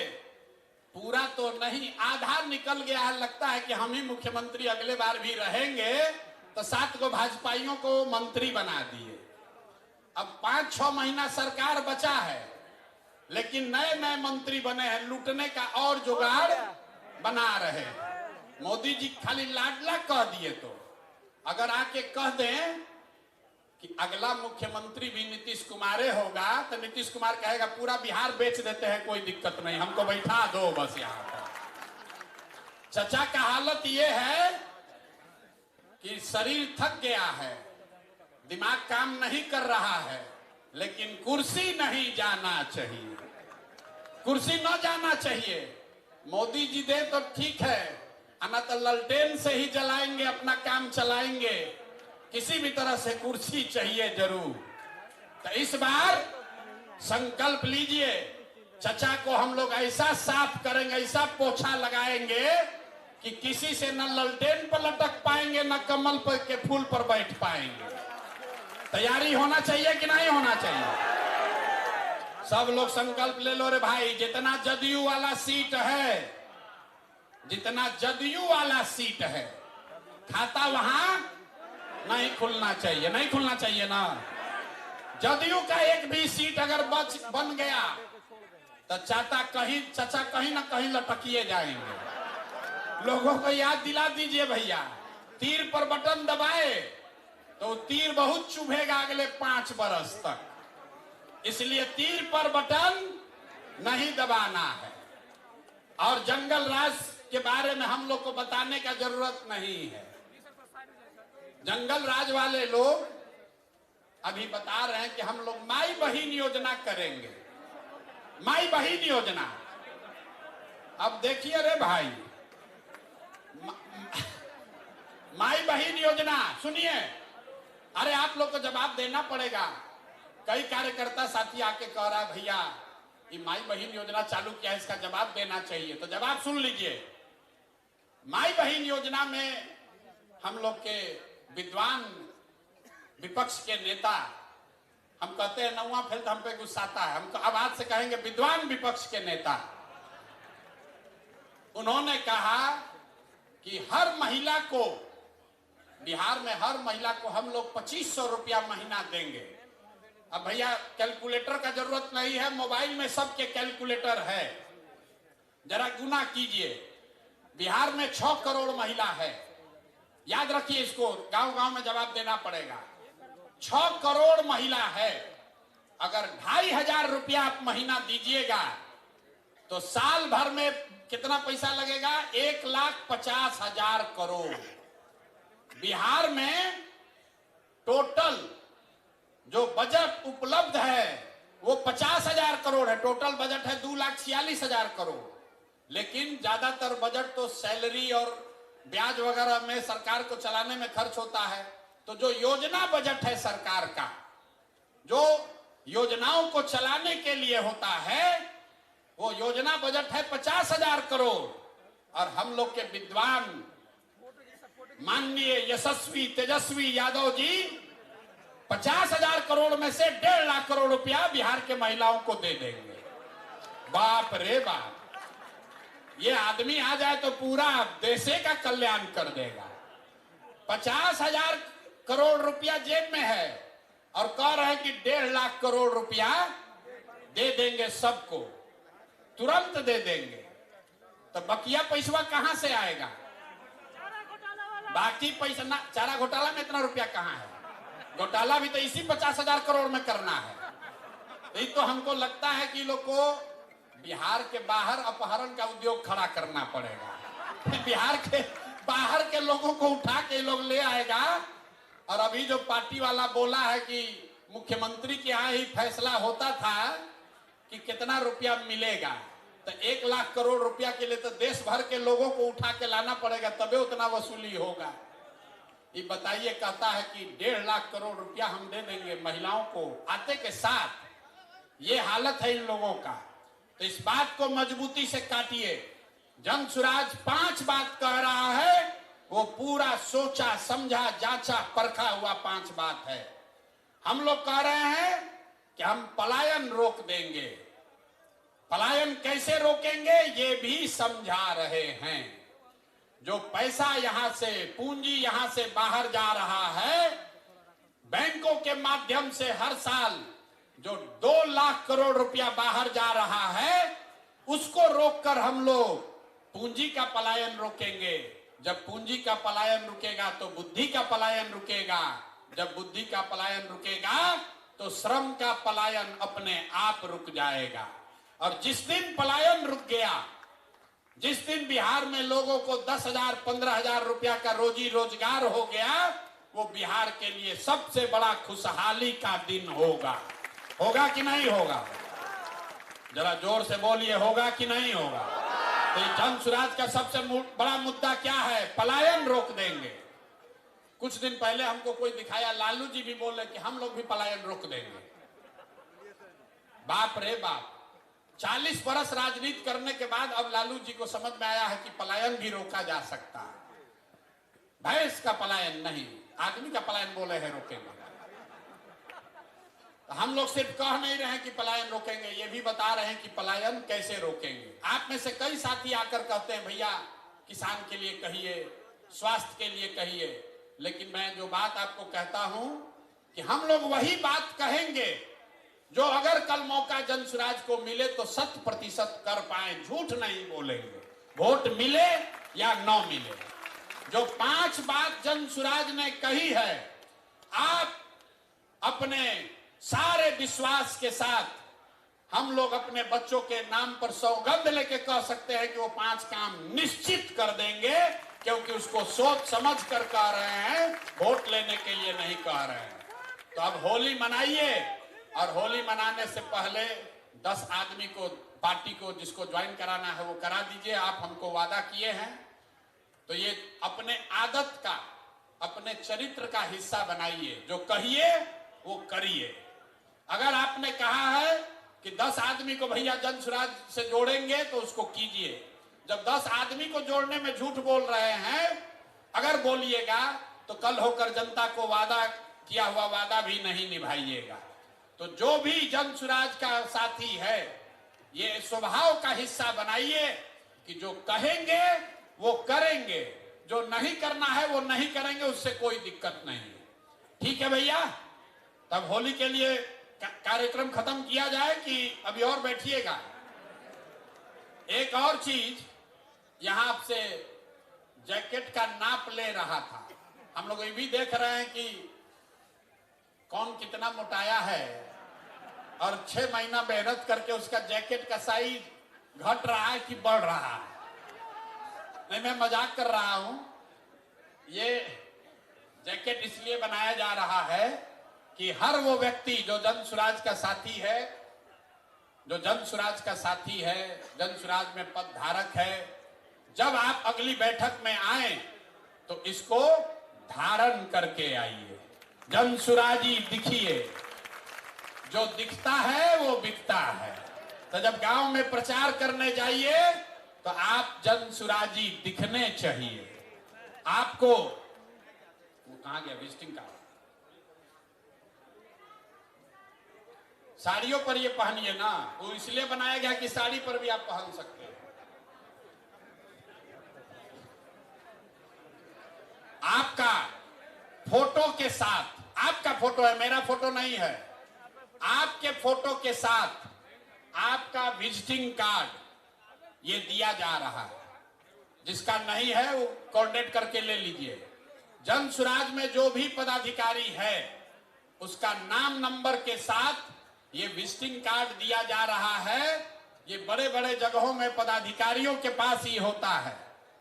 पूरा तो नहीं, आधा निकल गया है। लगता है कि हम ही मुख्यमंत्री अगले बार भी रहेंगे, तो 7 को भाजपाइयों को मंत्री बना दिए। अब 5-6 महीना सरकार बचा है, लेकिन नए नए मंत्री बने हैं, लूटने का और जुगाड़ बना रहे हैं। मोदी जी खाली लाडला कह दिए, तो अगर आके कह दें कि अगला मुख्यमंत्री भी नीतीश कुमार होगा, तो नीतीश कुमार कहेगा पूरा बिहार बेच देते हैं, कोई दिक्कत नहीं, हमको बैठा दो बस यहाँ पर। चचा का हालत ये है कि शरीर थक गया है, दिमाग काम नहीं कर रहा है, लेकिन कुर्सी नहीं जाना चाहिए, कुर्सी न जाना चाहिए। मोदी जी दे तो ठीक है, ना तो ललटेन से ही जलाएंगे, अपना काम चलाएंगे, किसी भी तरह से कुर्सी चाहिए जरूर। तो इस बार संकल्प लीजिए, चचा को हम लोग ऐसा साफ करेंगे, ऐसा पोछा लगाएंगे कि किसी से न ललटेन पर लटक पाएंगे, न कमल पर के फूल पर बैठ पाएंगे। तैयारी होना चाहिए कि नहीं होना चाहिए? सब लोग संकल्प ले लो रे भाई। जितना जदयू वाला सीट है, जितना जदयू वाला सीट है, खाता वहां नहीं खुलना चाहिए, नहीं खुलना चाहिए ना। जदयू का एक भी सीट अगर बन गया तो चचा कहीं ना कहीं लटकिए जाएंगे। लोगों को याद दिला दीजिए भैया, तीर पर बटन दबाए तो तीर बहुत चुभेगा अगले 5 बरस तक, इसलिए तीर पर बटन नहीं दबाना है। और जंगल राज के बारे में हम लोग को बताने का जरूरत नहीं है। जंगल राज वाले लोग अभी बता रहे हैं कि हम लोग माई बहिन योजना करेंगे, माई बहिन योजना। अब देखिए रे भाई, माई बहिन योजना सुनिए, अरे आप लोग को जवाब देना पड़ेगा। कई कार्यकर्ता साथी आके कह रहा है भैया ये माई बहिन योजना चालू किया है, इसका जवाब देना चाहिए। तो जवाब सुन लीजिए। माई बहिन योजना में हम लोग के विद्वान विपक्ष के नेता, हम कहते हैं नौवा फेल हम पे गुस्साता है, हमको अब आज से कहेंगे विद्वान विपक्ष के नेता, उन्होंने कहा कि हर महिला को, बिहार में हर महिला को हम लोग 2500 रुपया महीना देंगे। अब भैया कैलकुलेटर का जरूरत नहीं है, मोबाइल में सबके कैलकुलेटर है, जरा गुना कीजिए। बिहार में 6 करोड़ महिला है, याद रखिए इसको, गांव गांव में जवाब देना पड़ेगा। 6 करोड़ महिला है, अगर 2500 रुपया आप महीना दीजिएगा तो साल भर में कितना पैसा लगेगा? 1,50,000 करोड़। बिहार में टोटल जो बजट उपलब्ध है वो 50,000 करोड़ है। टोटल बजट है 2,46,000 करोड़, लेकिन ज्यादातर बजट तो सैलरी और ब्याज वगैरह में सरकार को चलाने में खर्च होता है। तो जो योजना बजट है सरकार का, जो योजनाओं को चलाने के लिए होता है, वो योजना बजट है 50,000 करोड़। और हम लोग के विद्वान माननीय यशस्वी तेजस्वी यादव जी 50,000 करोड़ में से 1.5 लाख करोड़ रुपया बिहार के महिलाओं को दे देंगे। बाप रे बाप, ये आदमी आ जाए तो पूरा देश का कल्याण कर देगा। 50,000 करोड़ रुपया जेब में है और कह रहे हैं कि 1.5 लाख करोड़ रुपया दे देंगे सबको, तुरंत दे देंगे। तो बकिया पैसा कहां से आएगा? बाकी पैसा ना, चारा घोटाला में इतना रुपया कहां है? घोटाला भी तो इसी 50,000 करोड़ में करना है। तो हमको लगता है कि लोग को बिहार के बाहर अपहरण का उद्योग खड़ा करना पड़ेगा। बिहार के बाहर के लोगों को उठा के लोग ले आएगा। और अभी जो पार्टी वाला बोला है कि मुख्यमंत्री के यहाँ ही फैसला होता था कि कितना रुपया मिलेगा, तो 1 लाख करोड़ रुपया के लिए तो देश भर के लोगों को उठा के लाना पड़ेगा, तबे उतना वसूली होगा। ये बताइए, कहता है कि 1.5 लाख करोड़ रुपया हम दे देंगे महिलाओं को आते के साथ। ये हालत है इन लोगों का। तो इस बात को मजबूती से काटिए। जन सुराज 5 बात कह रहा है, वो पूरा सोचा समझा जांचा परखा हुआ 5 बात है। हम लोग कह रहे हैं कि हम पलायन रोक देंगे। पलायन कैसे रोकेंगे ये भी समझा रहे हैं। जो पैसा यहां से, पूंजी यहां से बाहर जा रहा है, बैंकों के माध्यम से हर साल जो 2 लाख करोड़ रुपया बाहर जा रहा है, उसको रोककर हम लोग पूंजी का पलायन रोकेंगे। जब पूंजी का पलायन रुकेगा तो बुद्धि का पलायन रुकेगा। जब बुद्धि का पलायन रुकेगा तो श्रम का पलायन अपने आप रुक जाएगा। और जिस दिन पलायन रुक गया, जिस दिन बिहार में लोगों को 10,000 15,000 रुपया का रोजी रोजगार हो गया, वो बिहार के लिए सबसे बड़ा खुशहाली का दिन होगा। होगा कि नहीं होगा? जरा जोर से बोलिए, होगा कि नहीं होगा? तो जन सुराज का सबसे बड़ा मुद्दा क्या है? पलायन रोक देंगे। कुछ दिन पहले हमको कोई दिखाया, लालू जी भी बोले कि हम लोग भी पलायन रोक देंगे। बाप रे बाप, 40 बरस राजनीति करने के बाद अब लालू जी को समझ में आया है कि पलायन भी रोका जा सकता है। भैंस का पलायन नहीं, आदमी का पलायन बोले हैं रोकेंगे। तो हम लोग सिर्फ कह नहीं रहे हैं कि पलायन रोकेंगे, ये भी बता रहे हैं कि पलायन कैसे रोकेंगे। आप में से कई साथी आकर कहते हैं भैया किसान के लिए कहिए, स्वास्थ्य के लिए कहिए, लेकिन मैं जो बात आपको कहता हूं कि हम लोग वही बात कहेंगे जो अगर कल मौका जनसुराज को मिले तो 100% कर पाए, झूठ नहीं बोलेंगे। वोट मिले या न मिले, जो 5 बात जनसुराज ने कही है, आप अपने सारे विश्वास के साथ हम लोग अपने बच्चों के नाम पर सौगंध लेके कह सकते हैं कि वो 5 काम निश्चित कर देंगे, क्योंकि उसको सोच समझ कर कह रहे हैं, वोट लेने के लिए नहीं कह रहे हैं। तो अब होली मनाइए, और होली मनाने से पहले 10 आदमी को, पार्टी को जिसको ज्वाइन कराना है वो करा दीजिए। आप हमको वादा किए हैं, तो ये अपने आदत का, अपने चरित्र का हिस्सा बनाइए। जो कहिए वो करिए। अगर आपने कहा है कि 10 आदमी को भैया जनसुराज से जोड़ेंगे तो उसको कीजिए। जब 10 आदमी को जोड़ने में झूठ बोल रहे हैं, अगर बोलिएगा तो कल होकर जनता को वादा किया हुआ वादा भी नहीं निभाइएगा। तो जो भी जनसुराज का साथी है, ये स्वभाव का हिस्सा बनाइए कि जो कहेंगे वो करेंगे, जो नहीं करना है वो नहीं करेंगे, उससे कोई दिक्कत नहीं। ठीक है भैया? तब होली के लिए कार्यक्रम खत्म किया जाए कि अभी और बैठिएगा? एक और चीज, यहां आपसे जैकेट का नाप ले रहा था। हम लोग ये भी देख रहे हैं कि कौन कितना मोटाया है, और 6 महीना मेहनत करके उसका जैकेट का साइज घट रहा है कि बढ़ रहा है। नहीं, मैं मजाक कर रहा हूं। ये जैकेट इसलिए बनाया जा रहा है कि हर वो व्यक्ति जो जनसुराज का साथी है, जो जनसुराज का साथी है, जनसुराज में पद धारक है, जब आप अगली बैठक में आए तो इसको धारण करके आइए। जनसुराजी दिखिए, जो दिखता है वो बिकता है। तो जब गांव में प्रचार करने जाइए तो आप जनसुराजी दिखने चाहिए। आपको वो कहां गया विजिटिंग कार्ड? साड़ियों पर ये पहनिए ना, वो इसलिए बनाया गया कि साड़ी पर भी आप पहन सकते हैं। आपका फोटो के साथ, आपका फोटो है, मेरा फोटो नहीं है, आपके फोटो के साथ आपका विजिटिंग कार्ड ये दिया जा रहा है। जिसका नहीं है वो कोऑर्डिनेट करके ले लीजिए। जनसुराज में जो भी पदाधिकारी है उसका नाम नंबर के साथ ये विजिटिंग कार्ड दिया जा रहा है। ये बड़े बड़े जगहों में पदाधिकारियों के पास ही होता है,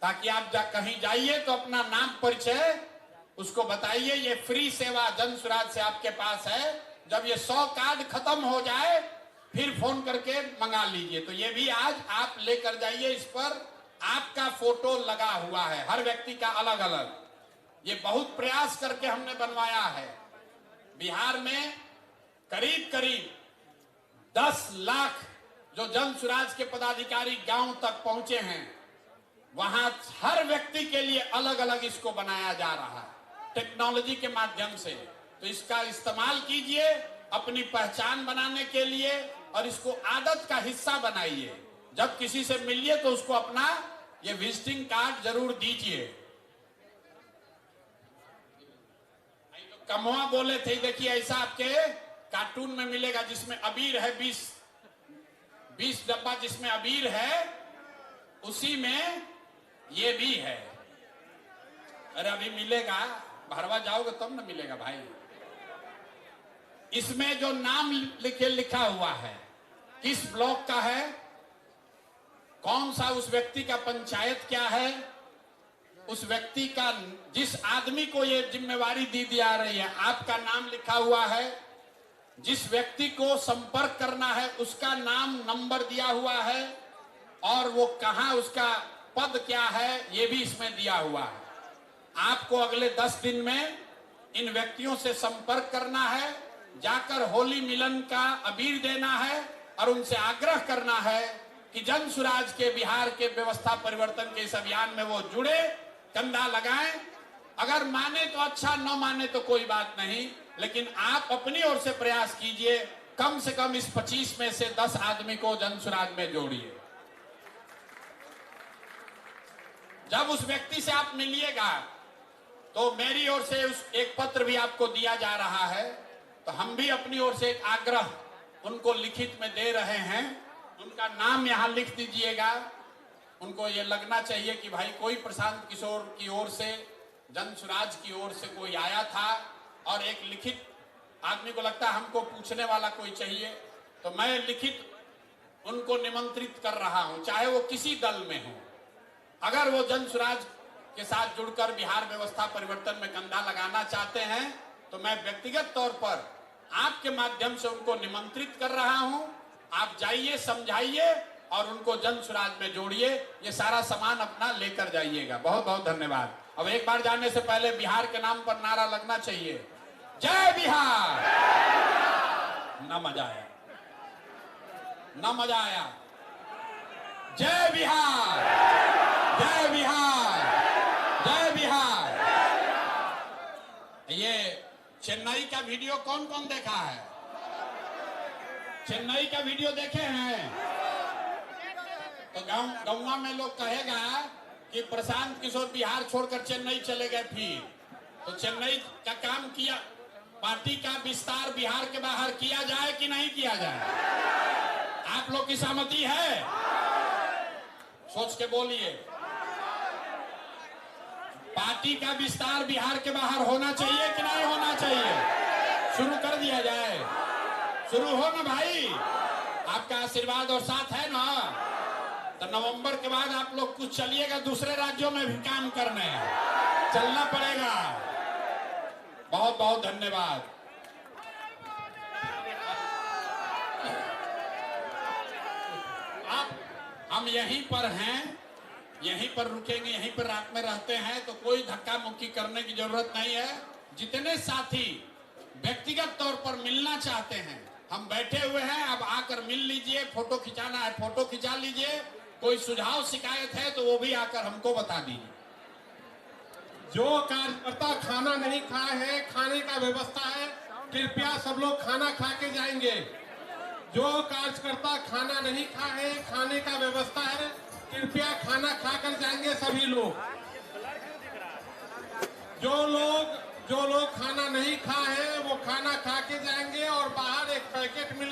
ताकि आप कहीं जाइए तो अपना नाम परिचय उसको बताइए। ये फ्री सेवा जनसुराज से आपके पास है। जब ये 100 कार्ड खत्म हो जाए फिर फोन करके मंगा लीजिए। तो ये भी आज आप लेकर जाइए। इस पर आपका फोटो लगा हुआ है, हर व्यक्ति का अलग अलग। ये बहुत प्रयास करके हमने बनवाया है। बिहार में करीब करीब 10 लाख जो जनसुराज के पदाधिकारी गांव तक पहुंचे हैं, वहां हर व्यक्ति के लिए अलग अलग इसको बनाया जा रहा है टेक्नोलॉजी के माध्यम से। तो इसका इस्तेमाल कीजिए अपनी पहचान बनाने के लिए, और इसको आदत का हिस्सा बनाइए। जब किसी से मिलिए तो उसको अपना ये विजिटिंग कार्ड जरूर दीजिए। कमवा बोले थे, देखिए ऐसा आपके कार्टून में मिलेगा जिसमें अबीर है, 20 डब्बा जिसमें अबीर है, उसी में ये भी है। अरे अभी मिलेगा, भरवा जाओगे तब ना मिलेगा भाई। इसमें जो नाम लिखा हुआ है, किस ब्लॉक का है, कौन सा उस व्यक्ति का पंचायत क्या है, उस व्यक्ति का, जिस आदमी को ये जिम्मेवारी दी जा रही है, आपका नाम लिखा हुआ है। जिस व्यक्ति को संपर्क करना है उसका नाम, नंबर दिया हुआ है, और वो कहां, उसका पद क्या है, ये भी इसमें दिया हुआ है। आपको अगले 10 दिन में इन व्यक्तियों से संपर्क करना है, जाकर होली मिलन का अबीर देना है और उनसे आग्रह करना है कि जन सुराज के बिहार के व्यवस्था परिवर्तन के इस अभियान में वो जुड़े, कंधा लगाएं। अगर माने तो अच्छा, न माने तो कोई बात नहीं, लेकिन आप अपनी ओर से प्रयास कीजिए, कम से कम इस 25 में से 10 आदमी को जन सुराज में जोड़िए। जब उस व्यक्ति से आप मिलिएगा तो मेरी ओर से उस एक पत्र भी आपको दिया जा रहा है, तो हम भी अपनी ओर से एक आग्रह उनको लिखित में दे रहे हैं। उनका नाम यहां लिख दीजिएगा। उनको ये लगना चाहिए कि भाई कोई प्रशांत किशोर की ओर से, जन सुराज की ओर से कोई आया था, और एक लिखित, आदमी को लगता है हमको पूछने वाला कोई चाहिए, तो मैं लिखित उनको निमंत्रित कर रहा हूं, चाहे वो किसी दल में हो। अगर वो जन सुराज के साथ जुड़कर बिहार व्यवस्था परिवर्तन में कंधा लगाना चाहते हैं, तो मैं व्यक्तिगत तौर पर आपके माध्यम से उनको निमंत्रित कर रहा हूं। आप जाइए, समझाइए और उनको जन सुराज में जोड़िए। ये सारा सामान अपना लेकर जाइएगा। बहुत बहुत धन्यवाद। अब एक बार जाने से पहले बिहार के नाम पर नारा लगना चाहिए, जय बिहार। ना मजा आया, ना मजा आया। जय बिहार, जय बिहार, जय बिहार। ये चेन्नई का वीडियो कौन कौन देखा है? चेन्नई का वीडियो देखे हैं? तो गौवा में लोग कहेगा कि प्रशांत किशोर बिहार छोड़कर चेन्नई चले गए। फिर तो चेन्नई का काम किया, पार्टी का विस्तार बिहार के बाहर किया जाए कि नहीं किया जाए? आप लोग की सहमति है? सोच के बोलिए। पार्टी का विस्तार बिहार के बाहर होना चाहिए कि नहीं होना चाहिए? शुरू कर दिया जाए। शुरू हो ना भाई, आपका आशीर्वाद और साथ है ना? तो नवंबर के बाद आप लोग कुछ चलिएगा, दूसरे राज्यों में भी काम करने चलना पड़ेगा। बहुत बहुत धन्यवाद। हम यहीं पर हैं, यहीं पर रुकेंगे, यहीं पर रात में रहते हैं, तो कोई धक्का मुक्की करने की जरूरत नहीं है। जितने साथी व्यक्तिगत तौर पर मिलना चाहते हैं, हम बैठे हुए हैं, अब आकर मिल लीजिए। फोटो खिंचाना है फोटो खिंचा लीजिए। कोई सुझाव शिकायत है तो वो भी आकर हमको बता दीजिए। जो कार्यकर्ता खाना नहीं खाए हैं, खाने का व्यवस्था है, कृपया सब लोग खाना खा के जाएंगे। जो कार्यकर्ता खाना नहीं खाए हैं, खाने का व्यवस्था है, कृपया खाना खाकर जाएंगे सभी लोग। जो लोग खाना नहीं खाए हैं वो खाना खा के जाएंगे, और बाहर एक पैकेट मिल